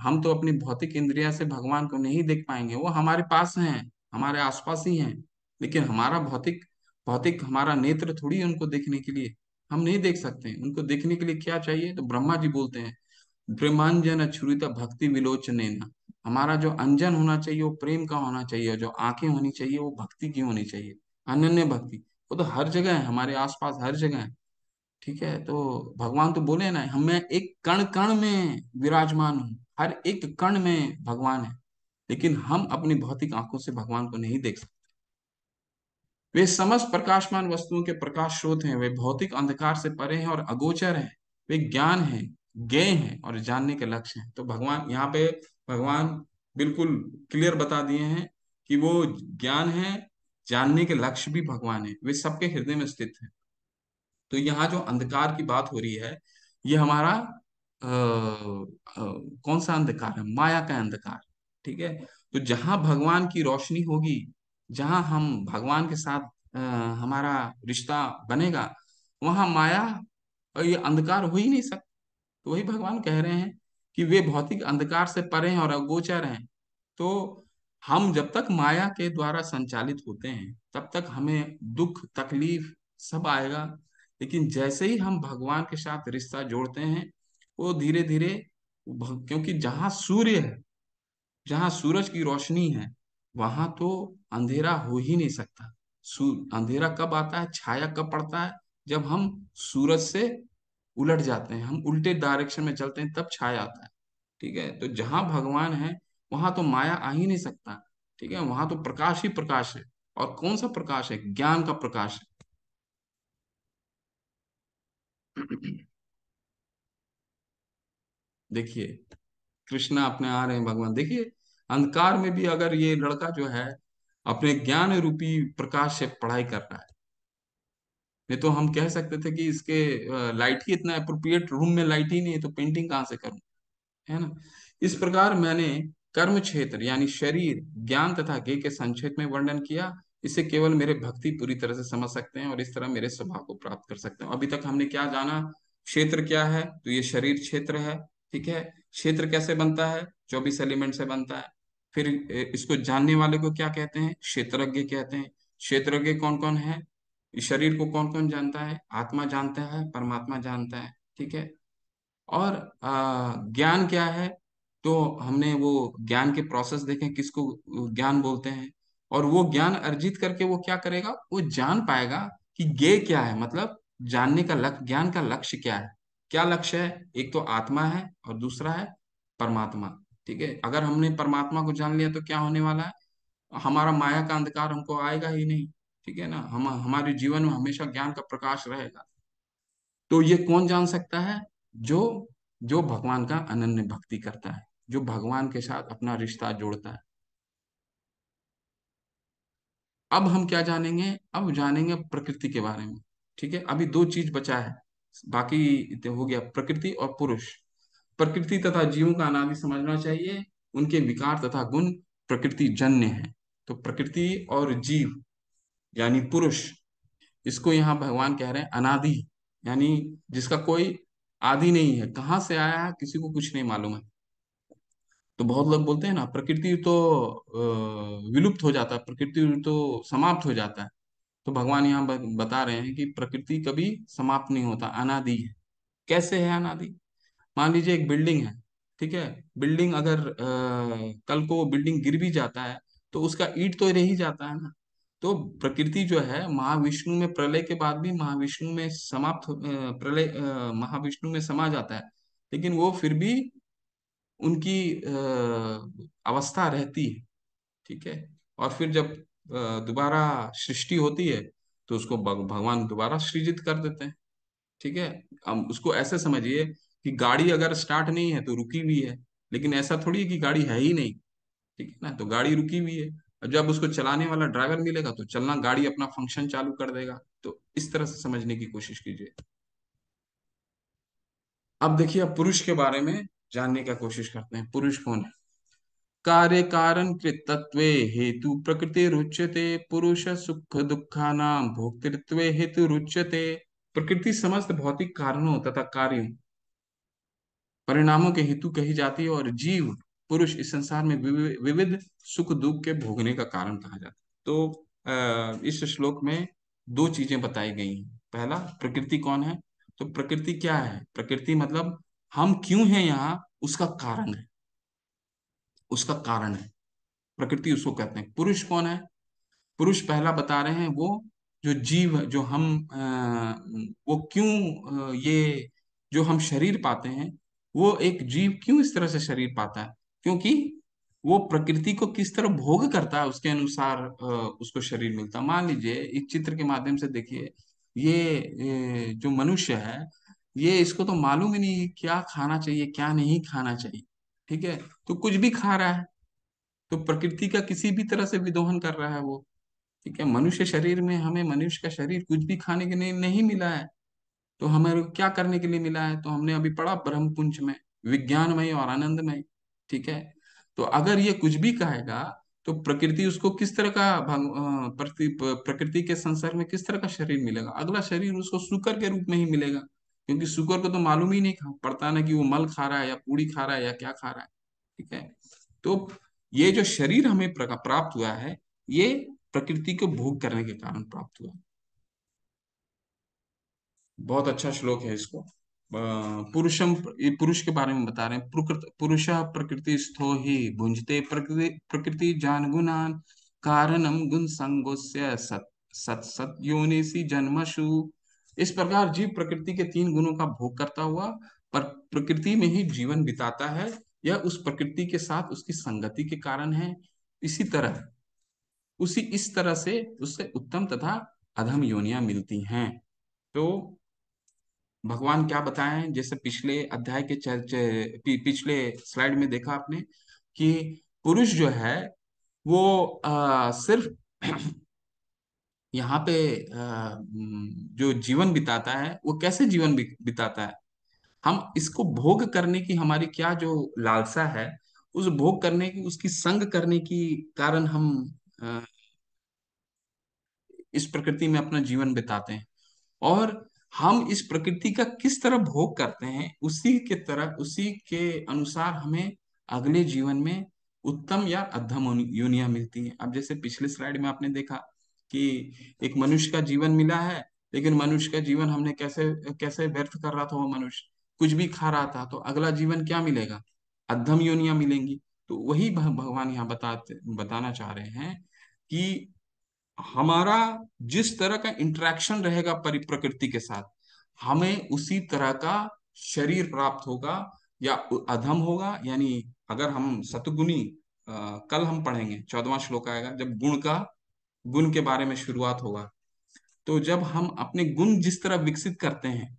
हम तो अपनी भौतिक इंद्रिया से भगवान को नहीं देख पाएंगे। वो हमारे पास हैं, हमारे आसपास ही हैं, लेकिन हमारा भौतिक भौतिक हमारा नेत्र थोड़ी है उनको देखने के लिए। हम नहीं देख सकते। उनको देखने के लिए क्या चाहिए? तो ब्रह्मा जी बोलते हैं, प्रेमांजन अछुरित भक्ति विलोचनेन। हमारा जो अंजन होना चाहिए वो प्रेम का होना चाहिए, और जो आंखें होनी चाहिए वो भक्ति की होनी चाहिए, अनन्य भक्ति। वो तो हर जगह है, हमारे आसपास हर जगह है। ठीक है, तो भगवान तो बोले ना, हम मैं एक कण कण में विराजमान हूँ, हर एक कण में भगवान है। लेकिन हम अपनी भौतिक आंखों से भगवान को नहीं देख सकते। वे समस्त प्रकाशमान वस्तुओं के प्रकाश स्रोत हैं। वे भौतिक अंधकार से परे हैं और अगोचर हैं। वे ज्ञान हैं, ज्ञेय हैं और जानने के लक्ष्य हैं। तो भगवान यहाँ पे, भगवान बिल्कुल क्लियर बता दिए हैं कि वो ज्ञान है, जानने के लक्ष्य भी भगवान है, वे सबके हृदय में स्थित हैं। तो यहाँ जो अंधकार की बात हो रही है, ये हमारा कौन सा अंधकार है? माया का अंधकार। ठीक है। तो जहां भगवान की रोशनी होगी, जहां हम भगवान के साथ हमारा रिश्ता बनेगा, वहां माया और ये अंधकार हो ही नहीं सकता। तो वही भगवान कह रहे हैं कि वे भौतिक अंधकार से परे हैं और अगोचर हैं। तो हम जब तक माया के द्वारा संचालित होते हैं, तब तक हमें दुख तकलीफ सब आएगा। लेकिन जैसे ही हम भगवान के साथ रिश्ता जोड़ते हैं, वो धीरे धीरे, क्योंकि जहां सूर्य है, जहां सूरज की रोशनी है, वहां तो अंधेरा हो ही नहीं सकता। अंधेरा कब आता है, छाया कब पड़ता है? जब हम सूरज से उलट जाते हैं, हम उल्टे डायरेक्शन में चलते हैं, तब छाया आता है। ठीक है, तो जहां भगवान है, वहां तो माया आ ही नहीं सकता। ठीक है, वहां तो प्रकाश ही प्रकाश है। और कौन सा प्रकाश है? ज्ञान का प्रकाश है। देखिए, कृष्णा अपने आ रहे हैं भगवान, देखिए, अंधकार में भी अगर ये लड़का जो है अपने ज्ञान रूपी प्रकाश से पढ़ाई कर रहा है, नहीं तो हम कह सकते थे कि इसके लाइट ही इतना अप्रोप्रिएट, रूम में लाइट ही नहीं है तो पेंटिंग कहाँ से करूं, है ना। इस प्रकार मैंने कर्म क्षेत्र यानी शरीर, ज्ञान तथा ज्ञ के संक्षेप में वर्णन किया। इसे केवल मेरे भक्ति पूरी तरह से समझ सकते हैं और इस तरह मेरे स्वभाव को प्राप्त कर सकते हैं। अभी तक हमने क्या जाना? क्षेत्र क्या है? तो ये शरीर क्षेत्र है। ठीक है। क्षेत्र कैसे बनता है? 24 एलिमेंट से बनता है। फिर इसको जानने वाले को क्या कहते हैं? क्षेत्रज्ञ कहते हैं। क्षेत्रज्ञ कौन कौन है? इस शरीर को कौन कौन जानता है? आत्मा जानता है, परमात्मा जानता है। ठीक है। और ज्ञान क्या है? तो हमने वो ज्ञान के प्रोसेस देखे, किसको ज्ञान बोलते हैं। और वो ज्ञान अर्जित करके वो क्या करेगा, वो जान पाएगा कि ज्ञेय क्या है, मतलब जानने का लक्ष्य, ज्ञान का लक्ष्य क्या है। क्या लक्ष्य है? एक तो आत्मा है और दूसरा है परमात्मा। ठीक है, अगर हमने परमात्मा को जान लिया तो क्या होने वाला है, हमारा माया का अंधकार हमको आएगा ही नहीं। ठीक है ना, हम हमारे जीवन में हमेशा ज्ञान का प्रकाश रहेगा। तो ये कौन जान सकता है? जो जो भगवान का अनन्य भक्ति करता है, जो भगवान के साथ अपना रिश्ता जोड़ता है। अब हम क्या जानेंगे? अब जानेंगे प्रकृति के बारे में। ठीक है, अभी दो चीज बचा है, बाकी तो हो गया प्रकृति और पुरुष। प्रकृति तथा जीवों का अनादि समझना चाहिए, उनके विकार तथा गुण प्रकृति जन्य है। तो प्रकृति और जीव यानी पुरुष, इसको यहाँ भगवान कह रहे हैं अनादि, यानी जिसका कोई आदि नहीं है, कहाँ से आया है किसी को कुछ नहीं मालूम है। तो बहुत लोग बोलते हैं ना प्रकृति तो विलुप्त हो जाता है, प्रकृति तो समाप्त हो जाता है। तो भगवान यहाँ बता रहे हैं कि प्रकृति कभी समाप्त नहीं होता, अनादि है। कैसे है अनादि? मान लीजिए एक बिल्डिंग है। ठीक है, बिल्डिंग अगर कल को वो बिल्डिंग गिर भी जाता है तो उसका ईंट तो रह ही जाता है ना। तो प्रकृति जो है महाविष्णु में प्रलय के बाद भी महाविष्णु में समाप्त प्रलय महाविष्णु में समा जाता है, लेकिन वो फिर भी उनकी अवस्था रहती है। ठीक है, और फिर जब दोबारा सृष्टि होती है तो उसको भगवान दोबारा सृजित कर देते हैं। ठीक है, हम उसको ऐसे समझिए कि गाड़ी अगर स्टार्ट नहीं है तो रुकी हुई है, लेकिन ऐसा थोड़ी है कि गाड़ी है ही नहीं। ठीक है ना, तो गाड़ी रुकी हुई है, और जब उसको चलाने वाला ड्राइवर मिलेगा तो चलना, गाड़ी अपना फंक्शन चालू कर देगा। तो इस तरह से समझने की कोशिश कीजिए। अब देखिए, अब पुरुष के बारे में जानने का कोशिश करते हैं, पुरुष कौन है। कार्य कारण कृतत्वे हेतु प्रकृति रुच्यते, पुरुष सुख दुखानां भोक्तृत्वे हेतु रुच्यते। प्रकृति समस्त भौतिक कारणों तथा कार्यों परिणामों के हेतु कही जाती है, और जीव पुरुष इस संसार में विविध सुख दुख के भोगने का कारण कहा जाता है। तो इस श्लोक में दो चीजें बताई गई हैं। पहला, प्रकृति कौन है। तो प्रकृति क्या है? प्रकृति मतलब हम क्यों हैं यहाँ, उसका कारण है, उसका कारण है, प्रकृति उसको कहते हैं। पुरुष कौन है? पुरुष पहला बता रहे हैं, वो जो जीव, जो हम वो क्यों ये जो हम शरीर पाते हैं, वो एक जीव क्यों इस तरह से शरीर पाता है, क्योंकि वो प्रकृति को किस तरह भोग करता है उसके अनुसार उसको शरीर मिलता है। मान लीजिए एक चित्र के माध्यम से देखिए, ये जो मनुष्य है, ये इसको तो मालूम ही नहीं क्या खाना चाहिए क्या नहीं खाना चाहिए। ठीक है, तो कुछ भी खा रहा है, तो प्रकृति का किसी भी तरह से विदोहन कर रहा है वो। ठीक है, मनुष्य शरीर में हमें, मनुष्य का शरीर कुछ भी खाने के लिए नहीं मिला है, तो हमें क्या करने के लिए मिला है? तो हमने अभी पढ़ा ब्रह्म पुंज में, विज्ञानमय और आनंदमय। ठीक है, तो अगर ये कुछ भी कहेगा तो प्रकृति उसको किस तरह का प्रकृति के संसार में किस तरह का शरीर मिलेगा? अगला शरीर उसको शुकर के रूप में ही मिलेगा, क्योंकि शुकर को तो मालूम ही नहीं पड़ता ना कि वो मल खा रहा है या पूड़ी खा रहा है या क्या खा रहा है। ठीक है, तो ये जो शरीर हमें प्राप्त हुआ है, ये प्रकृति को भोग करने के कारण प्राप्त हुआ। बहुत अच्छा श्लोक है इसको। पुरुषम, ये पुरुष के बारे में बता रहे हैं। पुरुष प्रकृति स्थो ही भुंजते प्रकृति प्रकृति जान गुणान, कारणम गुण संगोस्य सत सत सत योनिसी जन्मशु। इस प्रकार जीव प्रकृति के तीन गुणों का भोग करता हुआ पर प्रकृति में ही जीवन बिताता है। यह उस प्रकृति के साथ उसकी संगति के कारण है। इसी तरह उसी इस तरह से उससे उत्तम तथा अधम योनियां मिलती हैं। तो भगवान क्या बताएं, जैसे पिछले अध्याय के पिछले स्लाइड में देखा आपने कि पुरुष जो है वो सिर्फ यहाँ पे जो जीवन बिताता है वो कैसे जीवन बिताता है, हम इसको भोग करने की हमारी क्या जो लालसा है, उस भोग करने की, उसकी संग करने की कारण हम अ, इस प्रकृति में अपना जीवन बिताते हैं। और हम इस प्रकृति का किस तरह भोग करते हैं, उसी के तरह, उसी के अनुसार हमें अगले जीवन में उत्तम या अधम योनियां मिलती हैं। अब जैसे पिछले स्लाइड में आपने देखा कि एक मनुष्य का जीवन मिला है, लेकिन मनुष्य का जीवन हमने कैसे कैसे व्यर्थ कर रहा था। वो मनुष्य कुछ भी खा रहा था, तो अगला जीवन क्या मिलेगा? अधम योनियां मिलेंगी। तो वही भगवान यहाँ बताना चाह रहे हैं कि हमारा जिस तरह का इंटरेक्शन रहेगा प्रकृति के साथ, हमें उसी तरह का शरीर प्राप्त होगा या अधम होगा। यानी अगर हम सतुगुणी, कल हम पढ़ेंगे 14वां श्लोक आएगा जब गुण के बारे में शुरुआत होगा। तो जब हम अपने गुण जिस तरह विकसित करते हैं,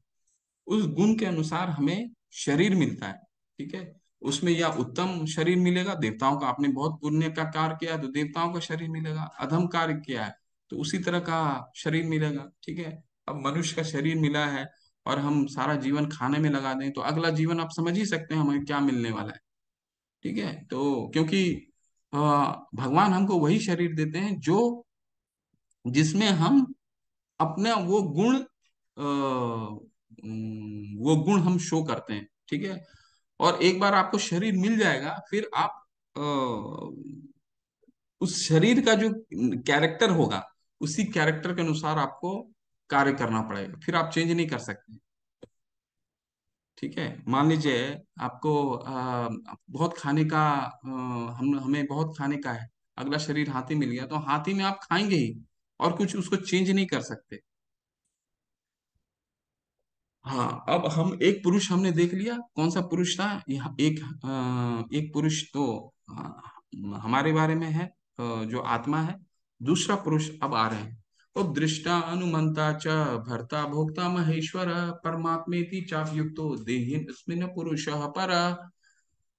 उस गुण के अनुसार हमें शरीर मिलता है। ठीक है, उसमें या उत्तम शरीर मिलेगा, देवताओं का, आपने बहुत पुण्य का कार्य किया है तो देवताओं का शरीर मिलेगा, अधम कार्य किया है तो उसी तरह का शरीर मिलेगा। ठीक है, अब मनुष्य का शरीर मिला है और हम सारा जीवन खाने में लगा दें तो अगला जीवन आप समझ ही सकते हैं हमें क्या मिलने वाला है। ठीक है, तो क्योंकि अ, भगवान हमको वही शरीर देते हैं जो जिसमें हम अपना वो गुण हम शो करते हैं। ठीक है, और एक बार आपको शरीर मिल जाएगा फिर आप अ, उस शरीर का जो कैरेक्टर होगा उसी कैरेक्टर के अनुसार आपको कार्य करना पड़ेगा, फिर आप चेंज नहीं कर सकते। ठीक है, मान लीजिए आपको बहुत खाने का, हम हमें बहुत खाने का है, अगला शरीर हाथी मिल गया तो हाथी में आप खाएंगे ही और कुछ उसको चेंज नहीं कर सकते। हाँ, अब हम एक पुरुष हमने देख लिया, कौन सा पुरुष था यहाँ, एक पुरुष तो हमारे बारे में है, जो आत्मा है। दूसरा पुरुष अब आ रहे हैं, उपदृष्टा अनुमंता च भर्ता भोक्ता महेश्वर परमात्मेति चाप्युक्तो देहिनस्मिन् पुरुषः पर।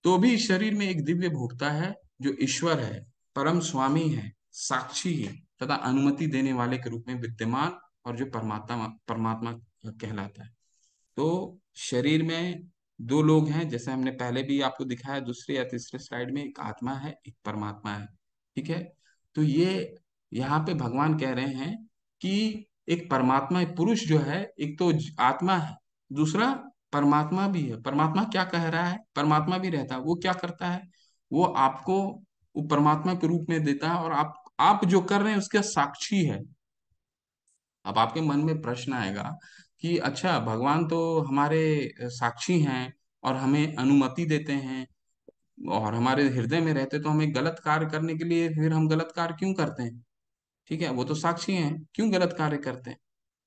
तो भी शरीर में एक दिव्य भोक्ता है जो ईश्वर है, परम स्वामी है, साक्षी है तथा अनुमति देने वाले के रूप में विद्यमान, और जो परमात्मा परमात्मा कहलाता है। तो शरीर में दो लोग हैं, जैसे हमने पहले भी आपको दिखाया, दूसरे या तीसरे स्लाइड में, एक आत्मा है एक परमात्मा है। ठीक है, तो ये यहाँ पे भगवान कह रहे हैं कि एक परमात्मा, एक पुरुष जो है, एक तो आत्मा है, दूसरा परमात्मा भी है। परमात्मा क्या कह रहा है, परमात्मा भी रहता है, वो क्या करता है, वो आपको वो परमात्मा के रूप में देता है और आप जो कर रहे हैं उसका साक्षी है। अब आपके मन में प्रश्न आएगा कि अच्छा, भगवान तो हमारे साक्षी हैं और हमें अनुमति देते हैं और हमारे हृदय में रहते, तो हमें गलत कार्य करने के लिए फिर हम गलत कार्य क्यों करते हैं? ठीक है, वो तो साक्षी हैं, क्यों गलत कार्य करते हैं?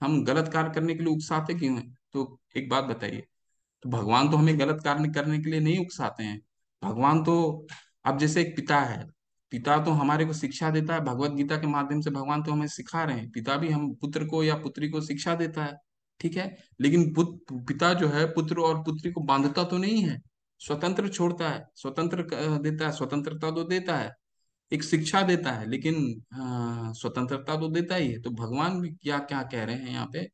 हम गलत कार्य करने के लिए उकसाते क्यों हैं? तो एक बात बताइए, तो भगवान तो हमें गलत कार्य करने के लिए नहीं उकसाते हैं। भगवान तो, अब जैसे एक पिता है, पिता तो हमारे को शिक्षा देता है, भगवत गीता के माध्यम से भगवान तो हमें सिखा रहे हैं, पिता भी हम पुत्र को या पुत्री को शिक्षा देता है। ठीक है, लेकिन पिता जो है पुत्र और पुत्री को बांधता तो नहीं है, स्वतंत्र छोड़ता है, स्वतंत्र देता है, स्वतंत्रता तो देता है, एक शिक्षा देता है, लेकिन स्वतंत्रता तो देता ही है। तो भगवान भी क्या क्या कह रहे हैं यहाँ पे,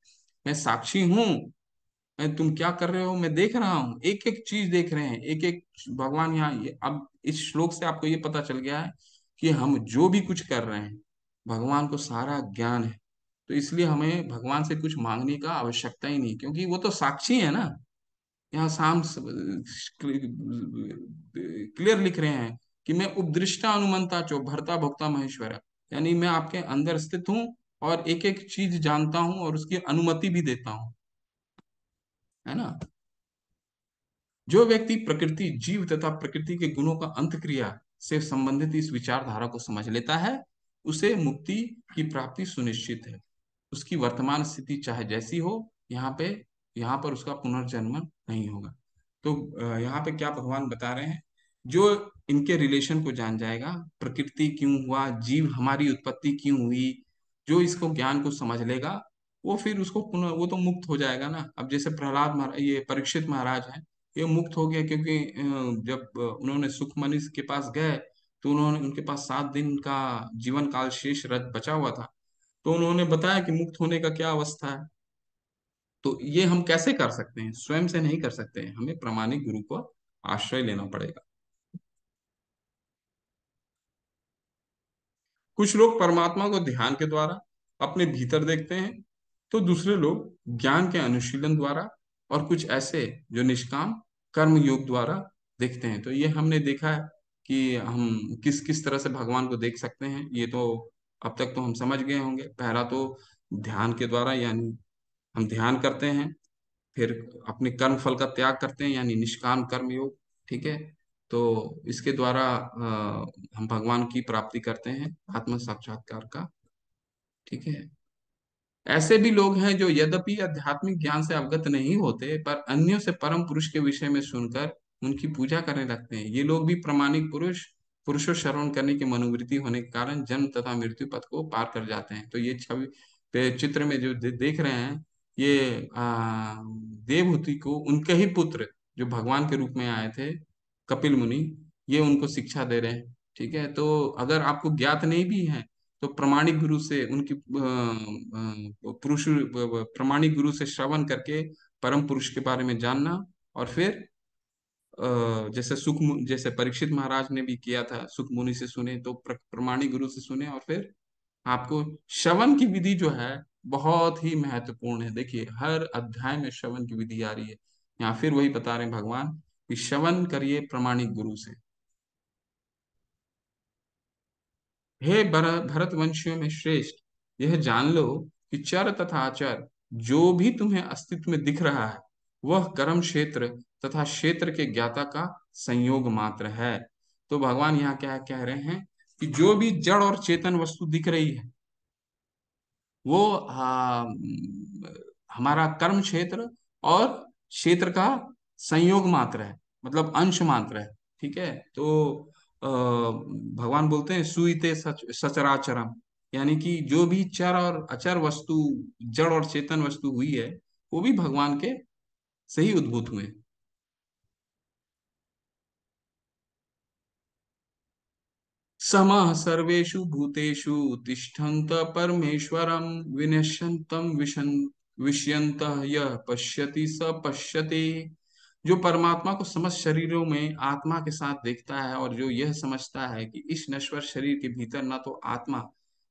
मैं साक्षी हूँ, तुम क्या कर रहे हो मैं देख रहा हूँ, एक एक चीज देख रहे हैं, एक एक। भगवान यहाँ अब इस श्लोक से आपको ये पता चल गया है कि हम जो भी कुछ कर रहे हैं भगवान को सारा ज्ञान है। तो इसलिए हमें भगवान से कुछ मांगने का आवश्यकता ही नहीं, क्योंकि वो तो साक्षी है ना। यहाँ शाम क्लियर लिख रहे हैं कि मैं उपदृष्टा अनुमंता चो भरता भोक्ता महेश्वर, यानी मैं आपके अंदर स्थित हूँ और एक एक चीज जानता हूँ और उसकी अनुमति भी देता हूँ, है ना। जो व्यक्ति प्रकृति, जीव तथा प्रकृति के गुणों का अंत क्रिया से संबंधित इस विचारधारा को समझ लेता है, उसे मुक्ति की प्राप्ति सुनिश्चित है। उसकी वर्तमान स्थिति चाहे जैसी हो, यहाँ पे यहाँ पर उसका पुनर्जन्म नहीं होगा। तो यहाँ पे क्या भगवान बता रहे हैं, जो इनके रिलेशन को जान जाएगा, प्रकृति क्यों हुआ, जीव हमारी उत्पत्ति क्यों हुई, जो इसको ज्ञान को समझ लेगा, वो फिर उसको पुनः, वो तो मुक्त हो जाएगा ना। अब जैसे प्रहलाद महाराज, ये परीक्षित महाराज हैं, ये मुक्त हो गया क्योंकि जब उन्होंने सुखमणि के पास गए तो उन्होंने, उनके पास 7 दिन का जीवन काल शेष बचा हुआ था, तो उन्होंने बताया कि मुक्त होने का क्या अवस्था है। तो ये हम कैसे कर सकते हैं, स्वयं से नहीं कर सकते हैं, हमें प्रामाणिक गुरु को आश्रय लेना पड़ेगा। कुछ लोग परमात्मा को ध्यान के द्वारा अपने भीतर देखते हैं, तो दूसरे लोग ज्ञान के अनुशीलन द्वारा, और कुछ ऐसे जो निष्काम कर्म योग द्वारा देखते हैं। तो ये हमने देखा है कि हम किस किस तरह से भगवान को देख सकते हैं, ये तो अब तक तो हम समझ गए होंगे। पहला तो ध्यान के द्वारा, यानी हम ध्यान करते हैं, फिर अपने कर्म फल का त्याग करते हैं यानी निष्काम कर्म योग। ठीक है, तो इसके द्वारा हम भगवान की प्राप्ति करते हैं, आत्म साक्षात्कार का। ठीक है। ऐसे भी लोग हैं जो यद्यपि आध्यात्मिक ज्ञान से अवगत नहीं होते, पर अन्यों से परम पुरुष के विषय में सुनकर उनकी पूजा करने लगते हैं। ये लोग भी प्रामाणिक पुरुषों श्रवण करने की मनोवृत्ति होने के कारण जन्म तथा मृत्यु पथ को पार कर जाते हैं। तो ये छवि चित्र में जो देख रहे हैं, ये देवहूति को उनके ही पुत्र जो भगवान के रूप में आए थे, कपिल मुनि, ये उनको शिक्षा दे रहे हैं। ठीक है। तो अगर आपको ज्ञात नहीं भी है, तो प्रामाणिक गुरु से उनकी प्रामाणिक गुरु से श्रवण करके परम पुरुष के बारे में जानना, और फिर जैसे जैसे परीक्षित महाराज ने भी किया था, सुख मुनि से सुने, तो प्रामाणिक गुरु से सुने, और फिर आपको श्रवण की विधि जो है बहुत ही महत्वपूर्ण है। देखिए हर अध्याय में श्रवण की विधि आ रही है। यहाँ फिर वही बता रहे हैं भगवान कि श्रवण करिए प्रामाणिक गुरु से। हे भरतवंशियों में श्रेष्ठ, यह जान लो कि चर तथा अचर जो भी तुम्हें अस्तित्व में दिख रहा है, वह कर्म क्षेत्र तथा क्षेत्र के ज्ञाता का संयोग मात्र है। तो भगवान यहाँ क्या कह रहे हैं कि जो भी जड़ और चेतन वस्तु दिख रही है, वो हमारा कर्म क्षेत्र और क्षेत्र का संयोग मात्र है, मतलब अंश मात्र है। ठीक है। तो भगवान बोलते हैं सुईते सचराचरम, यानी कि जो भी चर और अचर वस्तु, जड़ और चेतन वस्तु हुई है, वो भी भगवान के से ही उद्भूत हुए। समः सर्वेषु भूतेषु तिष्ठन्त परमेश्वरं विनश्यन्तं विषयन्तः यः पश्यति स पश्यति। जो परमात्मा को समस्त शरीरों में आत्मा के साथ देखता है, और जो यह समझता है कि इस नश्वर शरीर के भीतर न तो आत्मा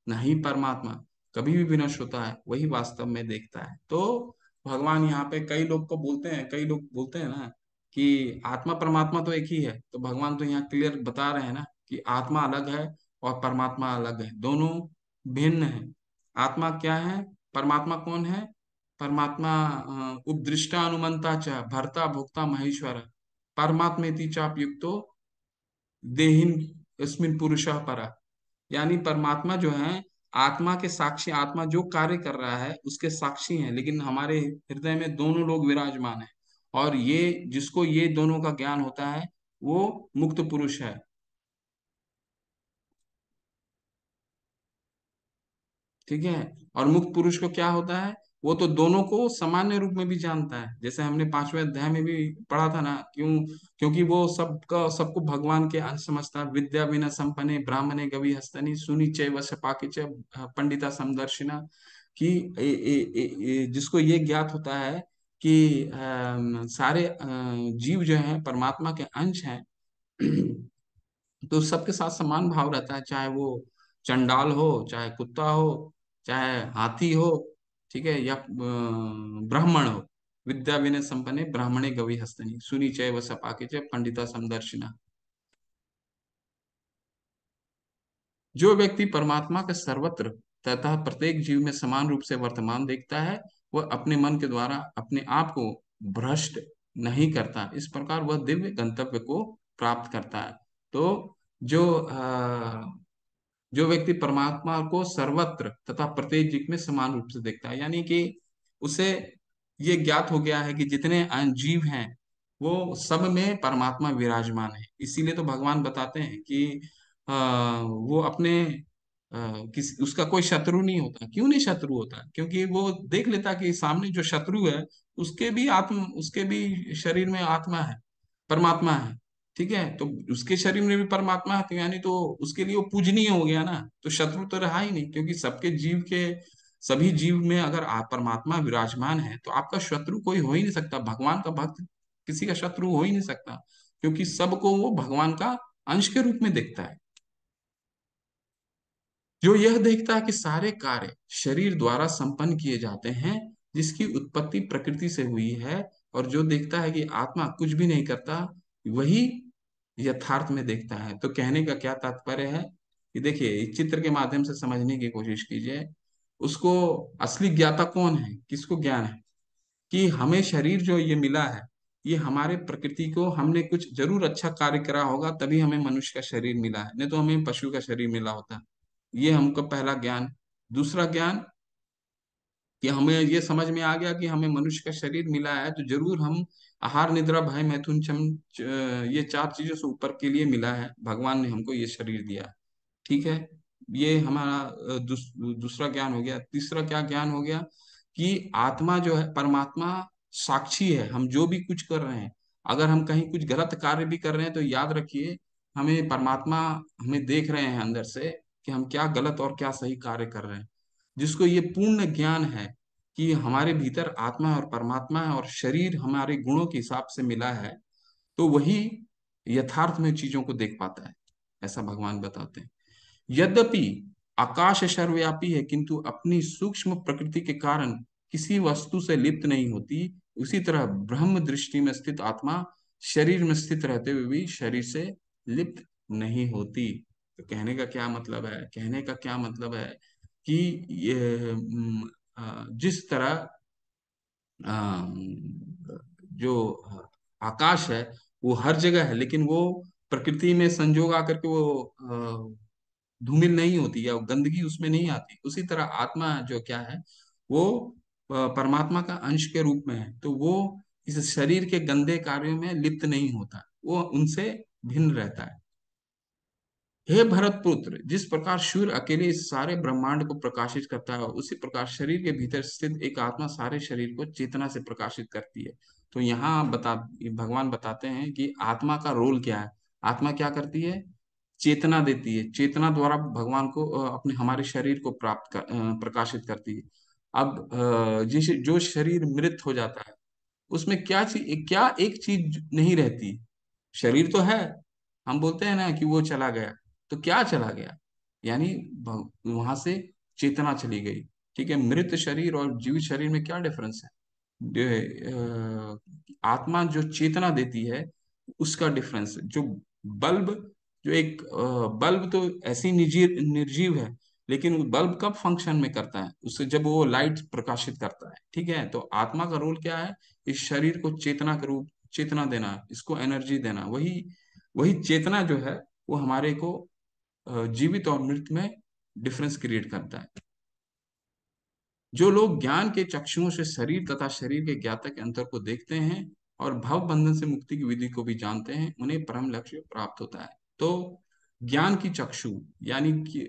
न ही परमात्मा कभी भी विनष्ट होता है, वही वास्तव में देखता है। तो भगवान यहाँ पे कई लोग को बोलते हैं, कई लोग बोलते हैं ना कि आत्मा परमात्मा तो एक ही है, तो भगवान तो यहाँ क्लियर बता रहे हैं ना कि आत्मा अलग है और परमात्मा अलग है, दोनों भिन्न है। आत्मा क्या है, परमात्मा कौन है? परमात्मा उपदृष्टा अनुमंता च भर्ता भोक्ता महेश्वर परमात्मेति चाप्युक्तो देहिन अस्मिन पुरुषः परा। यानी परमात्मा जो है आत्मा के साक्षी, आत्मा जो कार्य कर रहा है उसके साक्षी हैं, लेकिन हमारे हृदय में दोनों लोग विराजमान हैं। और ये जिसको ये दोनों का ज्ञान होता है, वो मुक्त पुरुष है। ठीक है। और मुक्त पुरुष को क्या होता है, वो तो दोनों को सामान्य रूप में भी जानता है, जैसे हमने 5वें अध्याय में भी पढ़ा था ना। क्यों? क्योंकि वो सबका सबको भगवान के अंश समझता है। विद्या विना संपन्ने ब्राह्मणे गवि हस्तनि सुनि चैव सपाके च पंडिता समदर्शिना। कि जिसको ये ज्ञात होता है कि सारे जीव जो हैं परमात्मा के अंश हैं, तो सबके साथ समान भाव रहता है, चाहे वो चंडाल हो, चाहे कुत्ता हो, चाहे हाथी हो। ठीक है। या ब्राह्मण हो। विद्या विनय संपन्ने ब्राह्मणे गवि हस्तनि सुनी चैव सपाके च पंडिता समदर्शिना। जो व्यक्ति परमात्मा के सर्वत्र तथा प्रत्येक जीव में समान रूप से वर्तमान देखता है, वह अपने मन के द्वारा अपने आप को भ्रष्ट नहीं करता। इस प्रकार वह दिव्य गंतव्य को प्राप्त करता है। तो जो जो व्यक्ति परमात्मा को सर्वत्र तथा प्रत्येक जीव में समान रूप से देखता है, यानी कि उसे ये ज्ञात हो गया है कि जितने जीव हैं वो सब में परमात्मा विराजमान है। इसीलिए तो भगवान बताते हैं कि वो अपने उसका कोई शत्रु नहीं होता। क्यों नहीं शत्रु होता? क्योंकि वो देख लेता कि सामने जो शत्रु है उसके भी शरीर में आत्मा है, परमात्मा है। ठीक है। तो उसके शरीर में भी परमात्मा है, तो यानी तो उसके लिए वो पूजनीय हो गया ना, तो शत्रु तो रहा ही नहीं। क्योंकि सभी जीव में अगर आप परमात्मा विराजमान है, तो आपका शत्रु कोई हो ही नहीं सकता। भगवान का भक्त किसी का शत्रु हो ही नहीं सकता, क्योंकि सबको वो भगवान का अंश के रूप में देखता है। जो यह देखता है कि सारे कार्य शरीर द्वारा संपन्न किए जाते हैं, जिसकी उत्पत्ति प्रकृति से हुई है, और जो देखता है कि आत्मा कुछ भी नहीं करता, वही यथार्थ में देखता है। तो कहने का क्या तात्पर्य है कि देखिए इस चित्र के माध्यम से समझने की कोशिश कीजिए। उसको असली ज्ञाता कौन है, किसको ज्ञान है कि हमें शरीर जो ये मिला है, ये हमारे प्रकृति को हमने कुछ जरूर अच्छा कार्य करा होगा, तभी हमें मनुष्य का शरीर मिला है, नहीं तो हमें पशु का शरीर मिला होता। ये हमको पहला ज्ञान। दूसरा ज्ञान कि हमें ये समझ में आ गया कि हमें मनुष्य का शरीर मिला है, तो जरूर हम आहार निद्रा भय मैथुन चम ये चार चीजों से ऊपर के लिए मिला है, भगवान ने हमको ये शरीर दिया। ठीक है। ये हमारा दूसरा ज्ञान हो गया। तीसरा क्या ज्ञान हो गया कि आत्मा जो है, परमात्मा साक्षी है, हम जो भी कुछ कर रहे हैं, अगर हम कहीं कुछ गलत कार्य भी कर रहे हैं तो याद रखिए, हमें परमात्मा हमें देख रहे हैं अंदर से कि हम क्या गलत और क्या सही कार्य कर रहे हैं। जिसको ये पूर्ण ज्ञान है कि हमारे भीतर आत्मा और परमात्मा है और शरीर हमारे गुणों के हिसाब से मिला है, तो वही यथार्थ में चीजों को देख पाता है, ऐसा भगवान बताते हैं। यद्यपि आकाश सर्वव्यापी है, किंतु अपनी सूक्ष्म प्रकृति के कारण किसी वस्तु से लिप्त नहीं होती, उसी तरह ब्रह्म दृष्टि में स्थित आत्मा शरीर में स्थित रहते हुए भी शरीर से लिप्त नहीं होती। तो कहने का क्या मतलब है? कहने का क्या मतलब है कि ये जिस तरह जो आकाश है वो हर जगह है, लेकिन वो प्रकृति में संजोग आकर के वो धूमिल नहीं होती या गंदगी उसमें नहीं आती, उसी तरह आत्मा जो क्या है वो परमात्मा का अंश के रूप में है, तो वो इस शरीर के गंदे कार्यों में लिप्त नहीं होता, वो उनसे भिन्न रहता है। हे भरत पुत्र, जिस प्रकार सूर्य अकेले इस सारे ब्रह्मांड को प्रकाशित करता है, उसी प्रकार शरीर के भीतर स्थित एक आत्मा सारे शरीर को चेतना से प्रकाशित करती है। तो यहाँ भगवान बताते हैं कि आत्मा का रोल क्या है। आत्मा क्या करती है? चेतना देती है, चेतना द्वारा भगवान को अपने हमारे शरीर को प्रकाशित करती है। अब जिस जो शरीर मृत हो जाता है, उसमें क्या एक चीज नहीं रहती? शरीर तो है, हम बोलते हैं ना कि वो चला गया, तो क्या चला गया? यानी वहां से चेतना चली गई। ठीक है, मृत शरीर और जीवित शरीर में क्या डिफरेंस है? आत्मा जो चेतना देती है उसका डिफरेंस, जो बल्ब, जो एक बल्ब तो ऐसी निर्जीव है, लेकिन वो बल्ब कब फंक्शन में करता है? उससे जब वो लाइट प्रकाशित करता है। ठीक है, तो आत्मा का रोल क्या है? इस शरीर को चेतना के रूप, चेतना देना, इसको एनर्जी देना। वही वही चेतना जो है वो हमारे को जीवित और मृत में डिफरेंस क्रिएट करता है। जो लोग ज्ञान के चक्षुओं से शरीर तथा शरीर के ज्ञाता के अंतर को देखते हैं और भव बंधन से मुक्ति की विधि को भी जानते हैं, उन्हें परम लक्ष्य प्राप्त होता है। तो ज्ञान की चक्षु, यानी कि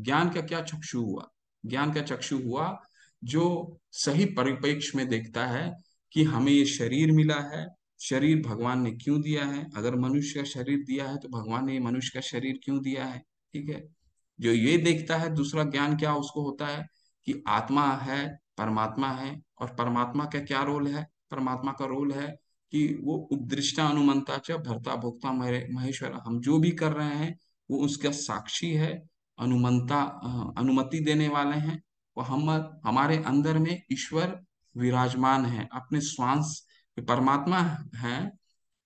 ज्ञान का क्या चक्षु हुआ? ज्ञान का चक्षु हुआ जो सही परिप्रेक्ष्य में देखता है कि हमें ये शरीर मिला है, शरीर भगवान ने क्यों दिया है, अगर मनुष्य का शरीर दिया है तो भगवान ने ये मनुष्य का शरीर क्यों दिया है। ठीक है, जो ये देखता है, दूसरा ज्ञान क्या उसको होता है कि आत्मा है, परमात्मा है, और परमात्मा का क्या रोल है? परमात्मा का रोल है कि वो उपदृष्टा अनुमंता च भर्ता भोक्ता महेश्वर, हम जो भी कर रहे हैं वो उसका साक्षी है, अनुमंता अनुमति देने वाले हैं। वो हम हमारे अंदर में ईश्वर विराजमान है, अपने श्वास परमात्मा है।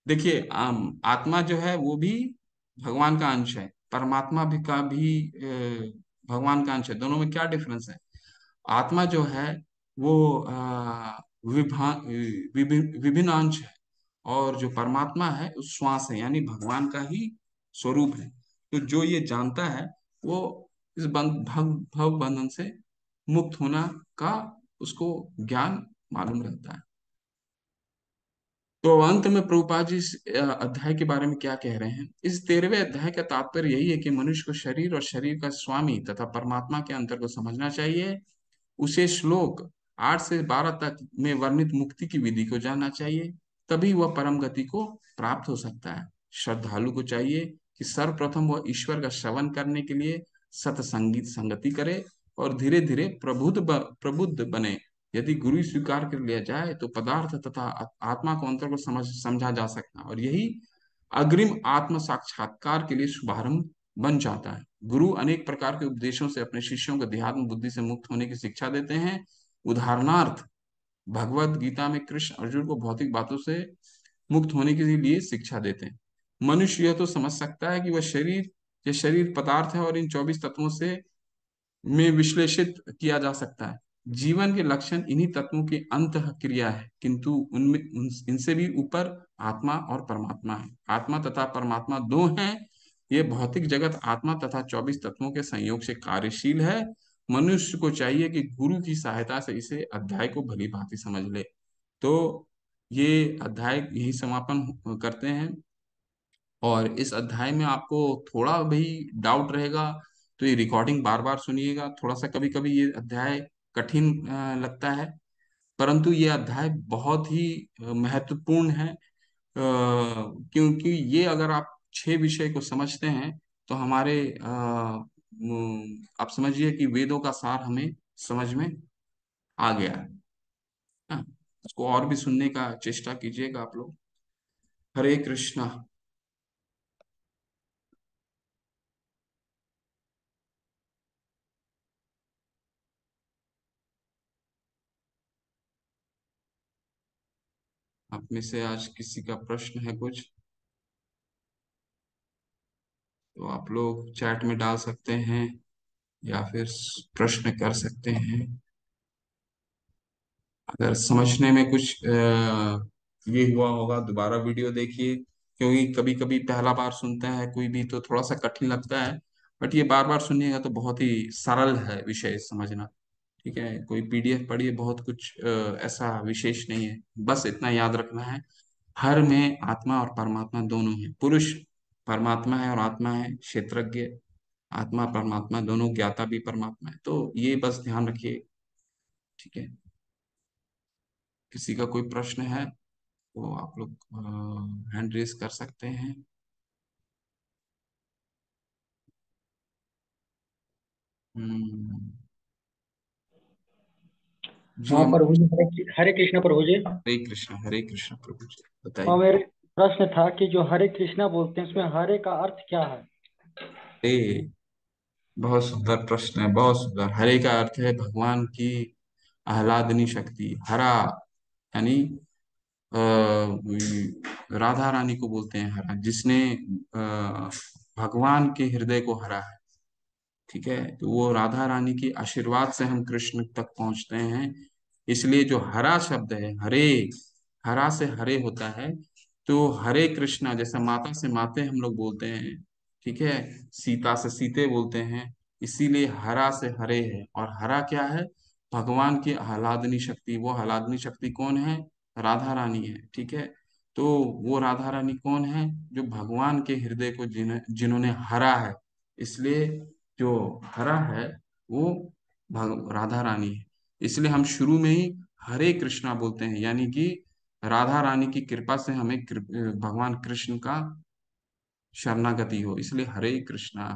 देखिए आत्मा जो है वो भी भगवान का अंश है, परमात्मा भी का भी भगवान का अंश है। दोनों में क्या डिफरेंस है? आत्मा जो है वो विभिन्न अंश है, और जो परमात्मा है उस श्वास है, यानी भगवान का ही स्वरूप है। तो जो ये जानता है वो इस भव बंधन से मुक्त होना का उसको ज्ञान मालूम रहता है। तो अंत में प्रभुपाद जी इस अध्याय के बारे में क्या कह रहे हैं? इस 13वें अध्याय का तात्पर्य यही है कि मनुष्य को शरीर और शरीर का स्वामी तथा परमात्मा के अंतर को समझना चाहिए। उसे श्लोक 8 से 12 तक में वर्णित मुक्ति की विधि को जानना चाहिए, तभी वह परम गति को प्राप्त हो सकता है। श्रद्धालु को चाहिए कि सर्वप्रथम वह ईश्वर का श्रवण करने के लिए सत्संगीत संगति करे और धीरे धीरे प्रबुद्ध बने। यदि गुरु स्वीकार कर लिया जाए तो पदार्थ तथा आत्मा को अंतर को समझा जा सकता है, और यही अग्रिम आत्म साक्षात्कार के लिए शुभारंभ बन जाता है। गुरु अनेक प्रकार के उपदेशों से अपने शिष्यों को देहात्म बुद्धि से मुक्त होने की शिक्षा देते हैं। उदाहरणार्थ, भगवत गीता में कृष्ण अर्जुन को भौतिक बातों से मुक्त होने के लिए शिक्षा देते हैं। मनुष्य यह तो समझ सकता है कि वह शरीर, ये शरीर पदार्थ है और इन 24 तत्वों से में विश्लेषित किया जा सकता है, जीवन के लक्षण इन्हीं तत्वों की अंत क्रिया है, किंतु इनसे भी ऊपर आत्मा और परमात्मा है। आत्मा तथा परमात्मा दो हैं। ये भौतिक जगत आत्मा तथा 24 तत्वों के संयोग से कार्यशील है। मनुष्य को चाहिए कि गुरु की सहायता से इसे अध्याय को भली भांति समझ ले। तो ये अध्याय यही समापन करते हैं। और इस अध्याय में आपको थोड़ा भी डाउट रहेगा तो ये रिकॉर्डिंग बार बार सुनिएगा। थोड़ा सा कभी कभी ये अध्याय कठिन लगता है, परंतु ये अध्याय बहुत ही महत्वपूर्ण है। क्योंकि ये अगर आप 6 विषय को समझते हैं तो हमारे आप समझिए कि वेदों का सार हमें समझ में आ गया है। हाँ, इसको और भी सुनने का चेष्टा कीजिएगा आप लोग। हरे कृष्णा। आप में से आज किसी का प्रश्न है कुछ तो आप लोग चैट में डाल सकते हैं या फिर प्रश्न कर सकते हैं। अगर समझने में कुछ ये हुआ होगा दोबारा वीडियो देखिए, क्योंकि कभी कभी पहला बार सुनते हैं कोई भी तो थोड़ा सा कठिन लगता है। बट ये बार बार सुनिएगा तो बहुत ही सरल है विषय समझना। ठीक है, कोई पीडीएफ पढ़िए, बहुत कुछ ऐसा विशेष नहीं है। बस इतना याद रखना है, हर में आत्मा और परमात्मा दोनों है। पुरुष परमात्मा है और आत्मा है क्षेत्रज्ञ। आत्मा परमात्मा दोनों, ज्ञाता भी परमात्मा है। तो ये बस ध्यान रखिए। ठीक है, किसी का कोई प्रश्न है तो आप लोग हैंड रेज कर सकते हैं। हम्म, जी हाँ हम। प्रभु जी, हरे कृष्ण प्रभु जी। हरे कृष्ण प्रभु जी, हाँ, बताइए। मेरे प्रश्न था कि जो हरे कृष्णा बोलते हैं उसमें हरे का अर्थ क्या है? ए, बहुत सुंदर प्रश्न है, बहुत सुंदर। हरे का अर्थ है भगवान की आह्लादनी शक्ति। हरा यानी राधा रानी को बोलते हैं हरा, जिसने भगवान के हृदय को हरा है। ठीक है, तो वो राधा रानी की आशीर्वाद से हम कृष्ण तक पहुंचते हैं। इसलिए जो हरा शब्द है, हरे, हरा से हरे होता है। तो हरे कृष्णा, जैसे माता से माते हम लोग बोलते हैं, ठीक है, सीता से सीते बोलते हैं, इसीलिए हरा से हरे है। और हरा क्या है? भगवान की आह्लादनी शक्ति। वो आह्लादनी शक्ति कौन है? राधा रानी है। ठीक है, तो वो राधा रानी कौन है? जो भगवान के हृदय को जिन्होंने हरा है। इसलिए जो हरा है वो राधा रानी है। इसलिए हम शुरू में ही हरे कृष्णा बोलते हैं, यानी कि राधा रानी की कृपा से हमें भगवान कृष्ण का शरणागति हो। इसलिए हरे कृष्णा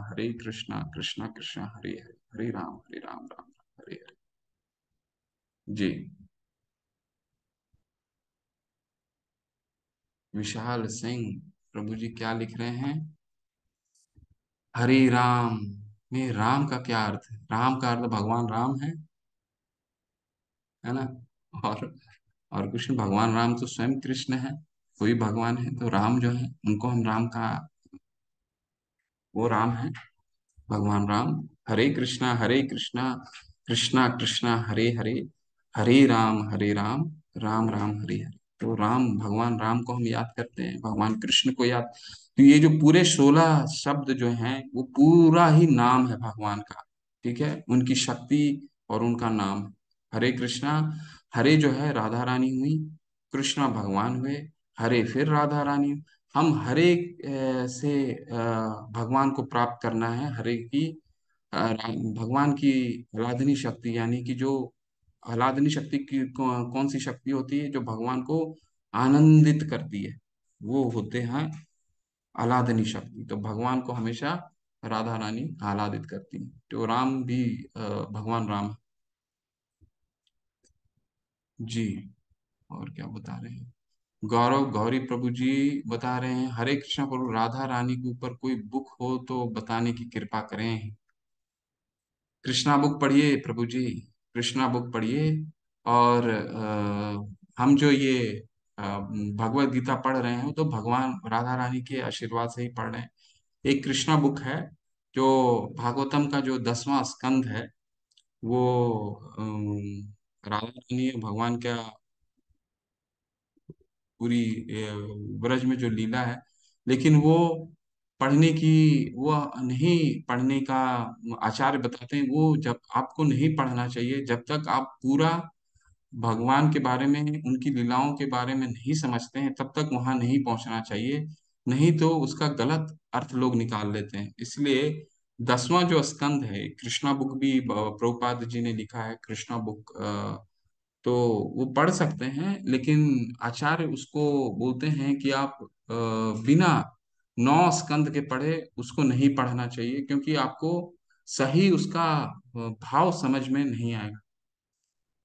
कृष्णा कृष्णा हरे हरे, हरे राम राम राम हरे हरे। जी। विशाल सिंह प्रभु जी क्या लिख रहे हैं? हरे राम में राम का क्या अर्थ है? राम का अर्थ भगवान राम है ना। और कुछ नहीं, भगवान राम तो स्वयं कृष्ण है। कोई भगवान है तो राम जो है उनको हम राम का, वो राम है, भगवान राम। हरे कृष्णा कृष्णा कृष्णा हरे हरे, हरे राम राम राम हरे हरे। तो राम, भगवान राम को हम याद करते हैं, भगवान कृष्ण को याद। तो ये जो पूरे 16 शब्द जो हैं वो पूरा ही नाम है भगवान का। ठीक है, उनकी शक्ति और उनका नाम है। हरे कृष्णा, हरे जो है राधा रानी हुई, कृष्णा भगवान हुए, हरे फिर राधा रानी। हम हरे से भगवान को प्राप्त करना है। हरे की भगवान की आराधनी शक्ति, यानी कि जो आह्लादनी शक्ति की कौन सी शक्ति होती है जो भगवान को आनंदित करती है, वो होते हैं आह्लादनी शक्ति। तो भगवान को हमेशा राधा रानी आह्लादित करती है। तो राम भी भगवान राम है। जी। और क्या बता रहे हैं? गौरव गौरी प्रभु जी बता रहे हैं, हरे कृष्ण प्रभु, राधा रानी के ऊपर कोई बुक हो तो बताने की कृपा करें। कृष्णा बुक पढ़िए प्रभु जी, कृष्णा बुक पढ़िए। और हम जो ये भगवत गीता पढ़ रहे हैं तो भगवान राधा रानी के आशीर्वाद से ही पढ़ रहे हैं। एक कृष्णा बुक है जो भागवतम का जो 10वां स्कंद है, वो राधा रानी है, भगवान का पूरी ब्रज में जो लीला है। लेकिन वो पढ़ने की, वो नहीं पढ़ने का आचार्य बताते हैं, वो जब आपको नहीं पढ़ना चाहिए जब तक आप पूरा भगवान के बारे में, उनकी लीलाओं के बारे में नहीं समझते हैं, तब तक वहां नहीं पहुंचना चाहिए। नहीं तो उसका गलत अर्थ लोग निकाल लेते हैं। इसलिए 10वां जो स्कंद है, कृष्णा बुक भी प्रभुपाद जी ने लिखा है, कृष्णा बुक, तो वो पढ़ सकते हैं। लेकिन आचार्य उसको बोलते हैं कि आप बिना 9 स्कंद के पढ़े उसको नहीं पढ़ना चाहिए, क्योंकि आपको सही उसका भाव समझ में नहीं आएगा।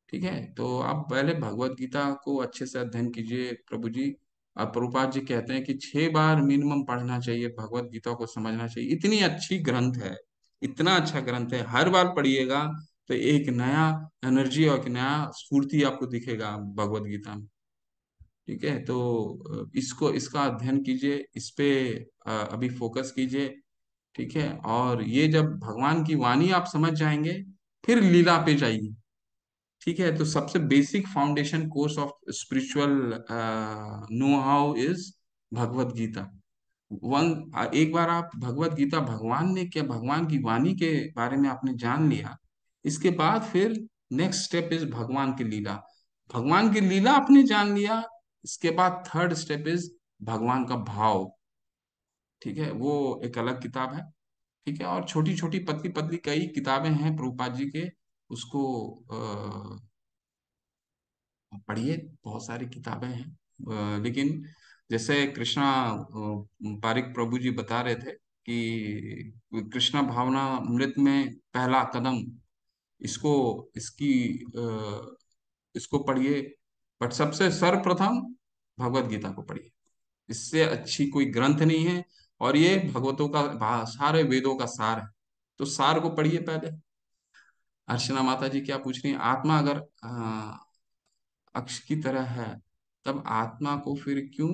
ठीक है, तो आप पहले भगवत गीता को अच्छे से अध्ययन कीजिए प्रभु जी। अब प्रभुपाद जी कहते हैं कि 6 बार मिनिमम पढ़ना चाहिए, भगवत गीता को समझना चाहिए। इतनी अच्छी ग्रंथ है, इतना अच्छा ग्रंथ है, हर बार पढ़िएगा तो एक नया एनर्जी और एक नया स्फूर्ति आपको दिखेगा भगवत गीता में। ठीक है, तो इसको, इसका अध्ययन कीजिए, इस पे अभी फोकस कीजिए। ठीक है, और ये जब भगवान की वाणी आप समझ जाएंगे, फिर लीला पे जाइए। ठीक है, तो सबसे basic foundation course of spiritual know how is Bhagavad Gita. एक बार आप भगवत गीता, भगवान ने क्या, भगवान की वाणी के बारे में आपने जान लिया, इसके बाद फिर नेक्स्ट स्टेप इज भगवान की लीला। भगवान की लीला आपने जान लिया, इसके बाद थर्ड स्टेप इज भगवान का भाव। ठीक है, वो एक अलग किताब है। ठीक है, और छोटी छोटी पतली पतली कई किताबें हैं प्रभुपाद जी के, उसको पढ़िए। बहुत सारी किताबें हैं, लेकिन जैसे कृष्णा पारिक प्रभु जी बता रहे थे कि कृष्णा भावना अमृत में पहला कदम, इसको, इसकी इसको पढ़िए। बट सबसे सर्वप्रथम भगवत गीता को पढ़िए, इससे अच्छी कोई ग्रंथ नहीं है। और ये भगवतों का सारे वेदों का सार है, तो सार को पढ़िए पहले। अर्चना माता जी क्या पूछ रही हैं, आत्मा अगर अक्ष की तरह है, तब आत्मा को फिर क्यों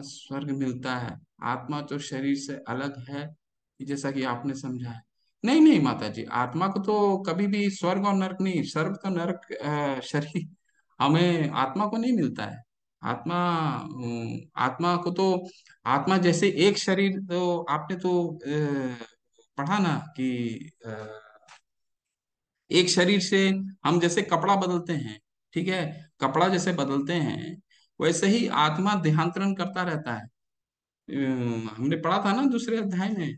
स्वर्ग मिलता है? आत्मा तो शरीर से अलग है, जैसा कि आपने समझा है। नहीं नहीं माता जी, आत्मा को तो कभी भी स्वर्ग और नरक नहीं, स्वर्ग तो नरक शरीर, हमें आत्मा को नहीं मिलता है। आत्मा, आत्मा को तो, आत्मा जैसे एक शरीर, तो आपने तो पढ़ा ना कि एक शरीर से हम जैसे कपड़ा बदलते हैं, ठीक है, कपड़ा जैसे बदलते हैं, वैसे ही आत्मा देहांतरण करता रहता है। हमने पढ़ा था ना दूसरे अध्याय में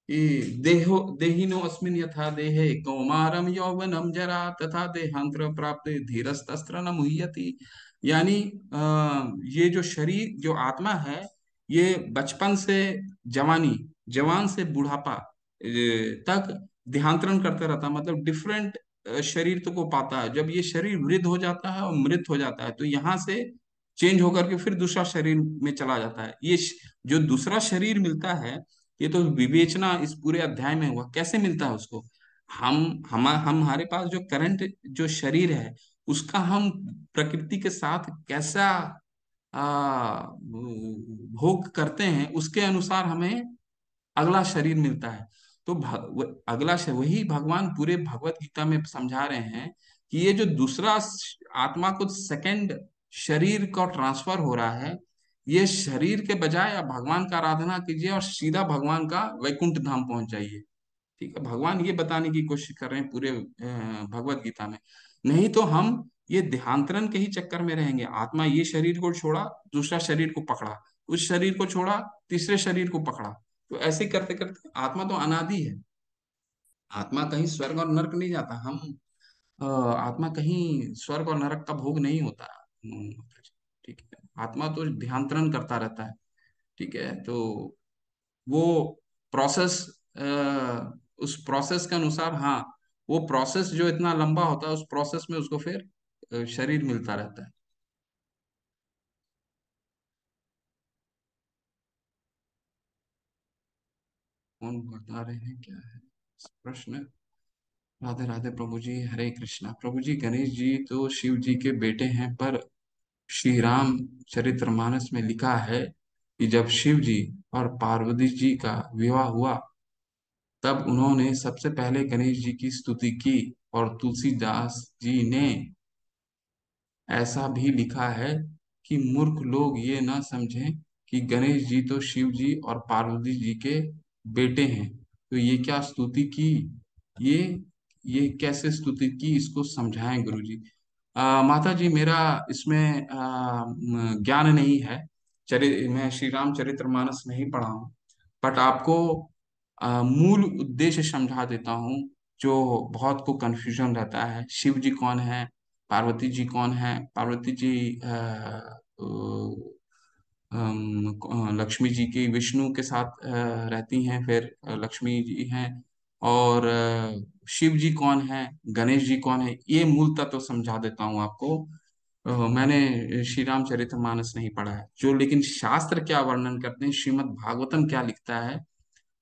कि देहो देहिनो अस्मिन् यथा देहे कौमारम यौवनम जरा तथा देहांतर प्राप्त धीरस्तस्त्र न मुह्यति। यानी ये जो शरीर, जो आत्मा है, ये बचपन से जवानी, जवान से बुढ़ापा तक देहांतरण करते रहता, मतलब डिफरेंट शरीर तो को पाता है। जब ये शरीर वृद्ध हो जाता है और मृत हो जाता है, तो यहाँ से चेंज होकर के फिर दूसरा शरीर में चला जाता है। जो दूसरा शरीर मिलता है, ये तो विवेचना इस पूरे अध्याय में हुआ, कैसे मिलता है उसको। हम हमारे पास जो करंट जो शरीर है, उसका हम प्रकृति के साथ कैसा भोग करते हैं, उसके अनुसार हमें अगला शरीर मिलता है। तो वही भगवान पूरे भगवत गीता में समझा रहे हैं कि ये जो दूसरा आत्मा को सेकंड शरीर का ट्रांसफर हो रहा है, ये शरीर के बजाय आप भगवान का आराधना कीजिए और सीधा भगवान का वैकुंठ धाम पहुंच जाइए। ठीक है, भगवान ये बताने की कोशिश कर रहे हैं पूरे भगवत गीता में। नहीं तो हम ये देहांतरण के ही चक्कर में रहेंगे। आत्मा ये शरीर को छोड़ा, दूसरा शरीर को पकड़ा, उस शरीर को छोड़ा, तीसरे शरीर को पकड़ा, तो ऐसे करते करते आत्मा तो अनादि है। आत्मा कहीं स्वर्ग और नरक नहीं जाता। आत्मा कहीं स्वर्ग और नरक का भोग नहीं होता। ठीक है, आत्मा तो देहांतरण करता रहता है। ठीक है, तो वो प्रोसेस, उस प्रोसेस के अनुसार, हाँ, वो प्रोसेस जो इतना लंबा होता है, उस प्रोसेस में उसको फिर शरीर मिलता रहता है। कौन बता रहे हैं, क्या है प्रश्न? राधे राधे प्रभु जी, हरे कृष्णा प्रभु जी। गणेश जी तो शिव जी के बेटे हैं, पर श्री राम चरितमानस में लिखा है कि जब शिव जी और पार्वती जी का विवाह हुआ, तब उन्होंने सबसे पहले गणेश जी की स्तुति की। और तुलसीदास जी ने ऐसा भी लिखा है कि मूर्ख लोग ये न समझें कि गणेश जी तो शिव जी और पार्वती जी के बेटे हैं। तो ये क्या स्तुति की, ये ये कैसे स्तुति की, इसको समझाएं गुरु जी। माता जी, मेरा इसमें ज्ञान नहीं है। मैं श्री राम चरितमानस नहीं पढ़ा हूँ। बट आपको मूल उद्देश्य समझा देता हूँ। जो बहुत को कंफ्यूजन रहता है, शिव जी कौन है, पार्वती जी कौन है। पार्वती जी लक्ष्मी जी की विष्णु के साथ रहती हैं, फिर लक्ष्मी जी हैं। और शिव जी कौन है, गणेश जी कौन है, ये मूल तत्व समझा देता हूँ आपको। मैंने श्री रामचरितमानस नहीं पढ़ा है, जो लेकिन शास्त्र क्या वर्णन करते हैं, श्रीमद् भागवतम क्या लिखता है,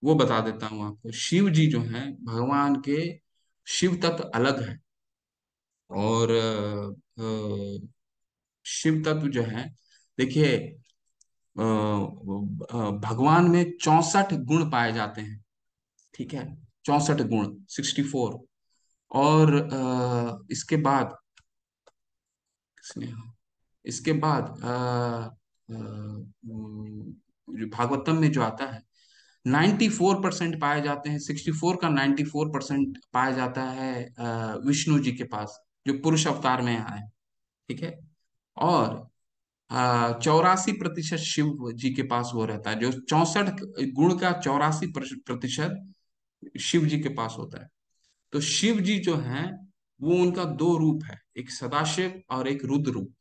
वो बता देता हूँ आपको। शिव जी जो है भगवान के, शिव तत्व अलग है। और शिव तत्व जो है, देखिए, भगवान में 64 गुण पाए जाते हैं। ठीक है, 64 गुण, 64। और इसके बाद स्नेहा, इसके बाद जो भागवतम में जो आता है, 94% पाए जाते हैं। 64 का 94% पाया जाता है विष्णु जी के पास, जो पुरुष अवतार में आए। ठीक है। और 84% शिव जी के पास वो रहता है, जो 64 गुण का 84% शिव जी के पास होता है। तो शिव जी जो है, वो उनका दो रूप है, एक सदाशिव और एक रुद्र रूप।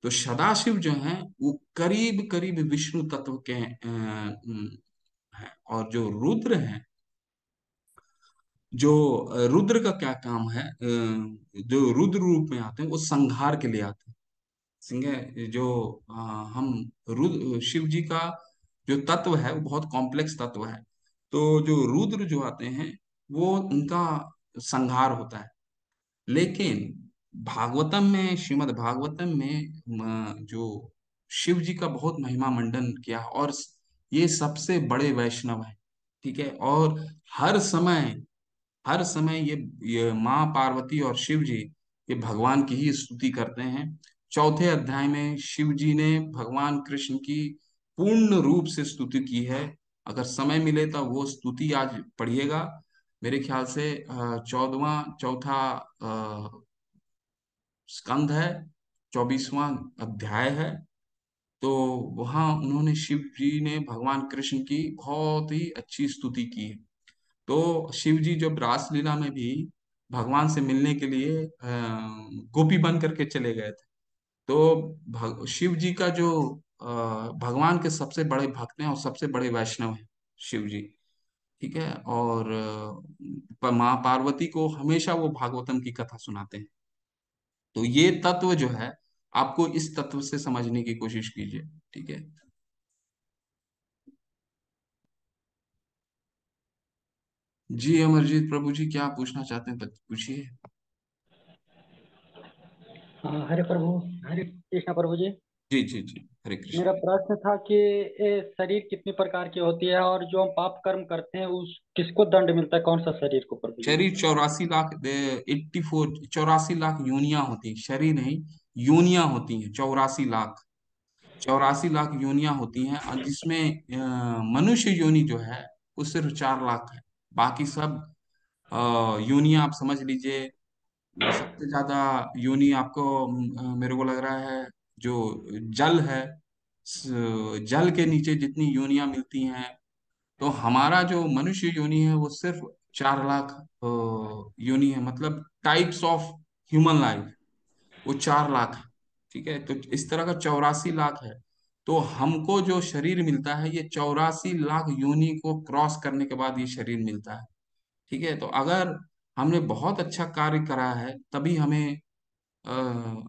तो सदाशिव जो है वो करीब करीब विष्णु तत्व के हैं। और जो रुद्र हैं, जो रुद्र का क्या काम है, जो रुद्र रूप में आते हैं वो संहार के लिए आते हैं। सिंह जो हम रुद्र शिव जी का जो तत्व है वो बहुत कॉम्प्लेक्स तत्व है। तो जो रुद्र जो आते हैं, वो उनका संहार होता है। लेकिन भागवतम में, श्रीमद् भागवतम में जो शिव जी का बहुत महिमा मंडन किया, और ये सबसे बड़े वैष्णव है। ठीक है। और हर समय, हर समय ये माँ पार्वती और शिव जी ये भगवान की ही स्तुति करते हैं। चौथे अध्याय में शिव जी ने भगवान कृष्ण की पूर्ण रूप से स्तुति की है। अगर समय मिले तो वो स्तुति आज पढ़िएगा। मेरे ख्याल से 14वां चौथा स्कंद है, 24वां अध्याय है। तो वहां उन्होंने, शिव जी ने भगवान कृष्ण की बहुत ही अच्छी स्तुति की है। तो शिव जी जब रासलीला में भी भगवान से मिलने के लिए गोपी बन करके चले गए थे। तो शिव जी का जो भगवान के सबसे बड़े भक्त हैं और सबसे बड़े वैष्णव हैं शिव जी। ठीक है। और माँ पार्वती को हमेशा वो भागवतम की कथा सुनाते हैं। तो ये तत्व जो है, आपको इस तत्व से समझने की कोशिश कीजिए। ठीक है। जी अमरजीत प्रभु जी, क्या पूछना चाहते हैं, पूछिए। हाँ, हरे प्रभु। हरे कृष्णा प्रभु जी। जी जी जी, हरे कृष्ण। मेरा प्रश्न था कि शरीर कितनी प्रकार की होती है, और जो हम पाप कर्म करते हैं उस किसको दंड मिलता है, कौन सा शरीर को प्रभु जी? शरीर 84 लाख, 84, 84 लाख योनियां होती हैं, शरीर नहीं, योनियां होती हैं 84 लाख। 84 लाख योनियां होती हैं, और जिसमें मनुष्य योनि जो है वो सिर्फ 4 लाख है। बाकी सब योनियां आप समझ लीजिए। सबसे ज्यादा योनि आपको मेरे को लग रहा है, जो जल है, जल के नीचे जितनी योनियां मिलती हैं, तो हमारा जो मनुष्य योनि है वो सिर्फ 4 लाख योनि है। मतलब टाइप्स ऑफ ह्यूमन लाइफ, वो 4 लाख है। ठीक है। तो इस तरह का 84 लाख है। तो हमको जो शरीर मिलता है, ये 84 लाख योनि को क्रॉस करने के बाद ये शरीर मिलता है। ठीक है। तो अगर हमने बहुत अच्छा कार्य करा है, तभी हमें अ,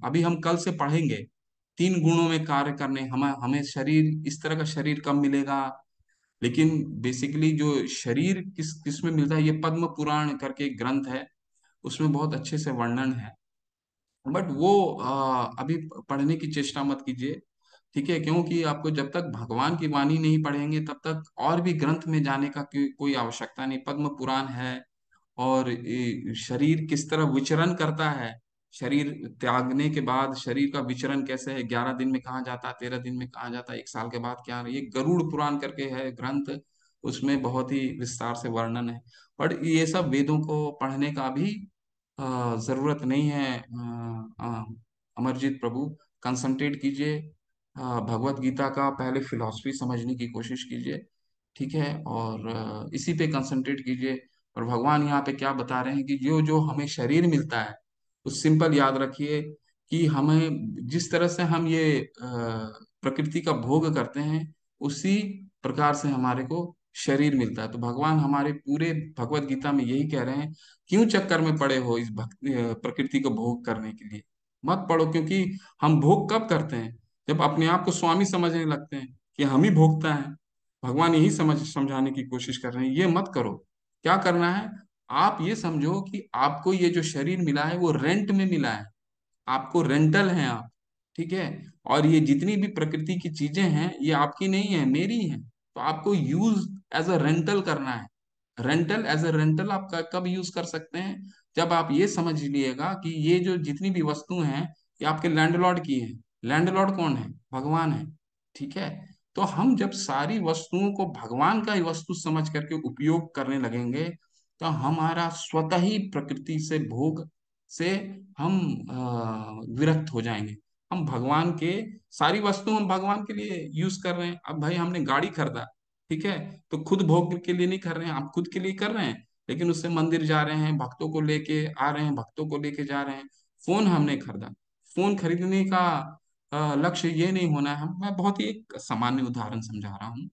अभी हम कल से पढ़ेंगे 3 गुणों में कार्य करने, हमें हमें शरीर, इस तरह का शरीर कब मिलेगा। लेकिन बेसिकली जो शरीर किस किस में मिलता है, ये पद्म पुराण करके एक ग्रंथ है, उसमें बहुत अच्छे से वर्णन है। बट वो अभी पढ़ने की चेष्टा मत कीजिए। ठीक है, क्योंकि आपको जब तक भगवान की वाणी नहीं पढ़ेंगे तब तक और भी ग्रंथ में जाने का कोई आवश्यकता नहीं। पद्म पुराण है, और ये शरीर किस तरह विचरण करता है, शरीर त्यागने के बाद शरीर का विचरण कैसे है, 11 दिन में कहाँ जाता है, 13 दिन में कहाँ जाता है, 1 साल के बाद क्या, ये गरुड़ पुराण करके है ग्रंथ, उसमें बहुत ही विस्तार से वर्णन है। पर ये सब वेदों को पढ़ने का भी जरूरत नहीं है। अमरजीत प्रभु, कंसंट्रेट कीजिए, भगवत गीता का पहले फिलॉसफी समझने की कोशिश कीजिए, ठीक है, और इसी पे कंसंट्रेट कीजिए। और भगवान यहाँ पे क्या बता रहे हैं कि जो जो हमें शरीर मिलता है, उस सिंपल याद रखिए कि हमें जिस तरह से हम ये प्रकृति का भोग करते हैं, उसी प्रकार से हमारे को शरीर मिलता है। तो भगवान हमारे पूरे भगवत गीता में यही कह रहे हैं, क्यों चक्कर में पड़े हो इस प्रकृति को भोग करने के लिए, मत पड़ो। क्योंकि हम भोग कब करते हैं, जब अपने आप को स्वामी समझने लगते हैं कि हम ही भोगता है। भगवान यही समझाने की कोशिश कर रहे हैं, ये मत करो। क्या करना है, आप ये समझो कि आपको ये जो शरीर मिला है वो रेंट में मिला है, आपको रेंटल हैं आप, ठीक है। और ये जितनी भी प्रकृति की चीजें हैं ये आपकी नहीं है, मेरी हैं। तो आपको यूज एज अ रेंटल करना है। रेंटल, एज अ रेंटल आप कब यूज कर सकते हैं, जब आप ये समझ लीजिएगा कि ये जो जितनी भी वस्तु हैं ये आपके लैंडलॉर्ड की हैं। लैंडलॉर्ड कौन है, भगवान है, ठीक है। तो हम जब सारी वस्तुओं को भगवान का ही वस्तु समझ करके उपयोग करने लगेंगे, तो हमारा स्वतः ही प्रकृति से भोग से हम विरक्त हो जाएंगे। हम भगवान के, सारी वस्तु हम भगवान के लिए यूज कर रहे हैं। अब भाई हमने गाड़ी खरीदा, ठीक है, तो खुद भोग के लिए नहीं कर रहे हैं, आप खुद के लिए कर रहे हैं, लेकिन उससे मंदिर जा रहे हैं, भक्तों को लेके आ रहे हैं, भक्तों को लेके जा रहे हैं। फोन हमने खरीदा, फोन खरीदने का लक्ष्य ये नहीं होना है। मैं बहुत ही एक सामान्य उदाहरण समझा रहा हूँ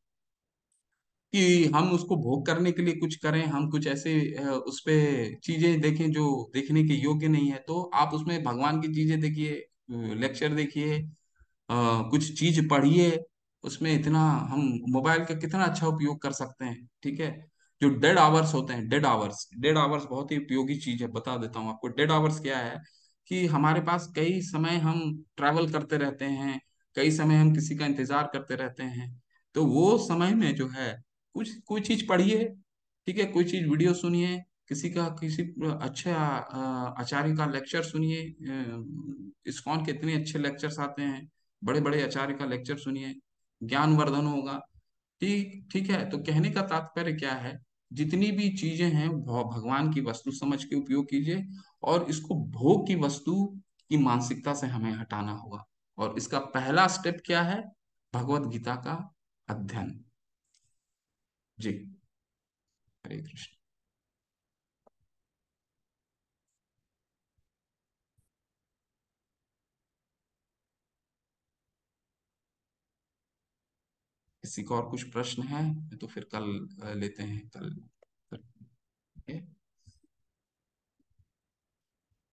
कि हम उसको भोग करने के लिए कुछ करें, हम कुछ ऐसे उस पे चीजें देखें जो देखने के योग्य नहीं है, तो आप उसमें भगवान की चीजें देखिए, लेक्चर देखिए, कुछ चीज पढ़िए। उसमें इतना हम मोबाइल का कितना अच्छा उपयोग कर सकते हैं, ठीक है। जो डेड आवर्स होते हैं, डेड आवर्स, डेड आवर्स बहुत ही उपयोगी चीज है, बता देता हूँ आपको। डेड आवर्स क्या है, कि हमारे पास कई समय हम ट्रैवल करते रहते हैं, कई समय हम किसी का इंतजार करते रहते हैं। तो वो समय में जो है, कुछ कोई चीज पढ़िए, ठीक है, कोई चीज वीडियो सुनिए, किसी का किसी अच्छे आचार्य का लेक्चर सुनिए। इस्कॉन के इतने अच्छे लेक्चर्स आते हैं, बड़े बड़े आचार्य का लेक्चर सुनिए, ज्ञानवर्धन होगा। ठीक ठीक है, तो कहने का तात्पर्य क्या है, जितनी भी चीजें हैं भगवान की वस्तु समझ के उपयोग कीजिए, और इसको भोग की वस्तु की मानसिकता से हमें हटाना होगा। और इसका पहला स्टेप क्या है, भगवत गीता का अध्ययन। जी, हरे कृष्ण। किसी को और कुछ प्रश्न है तो फिर कल लेते हैं, कल।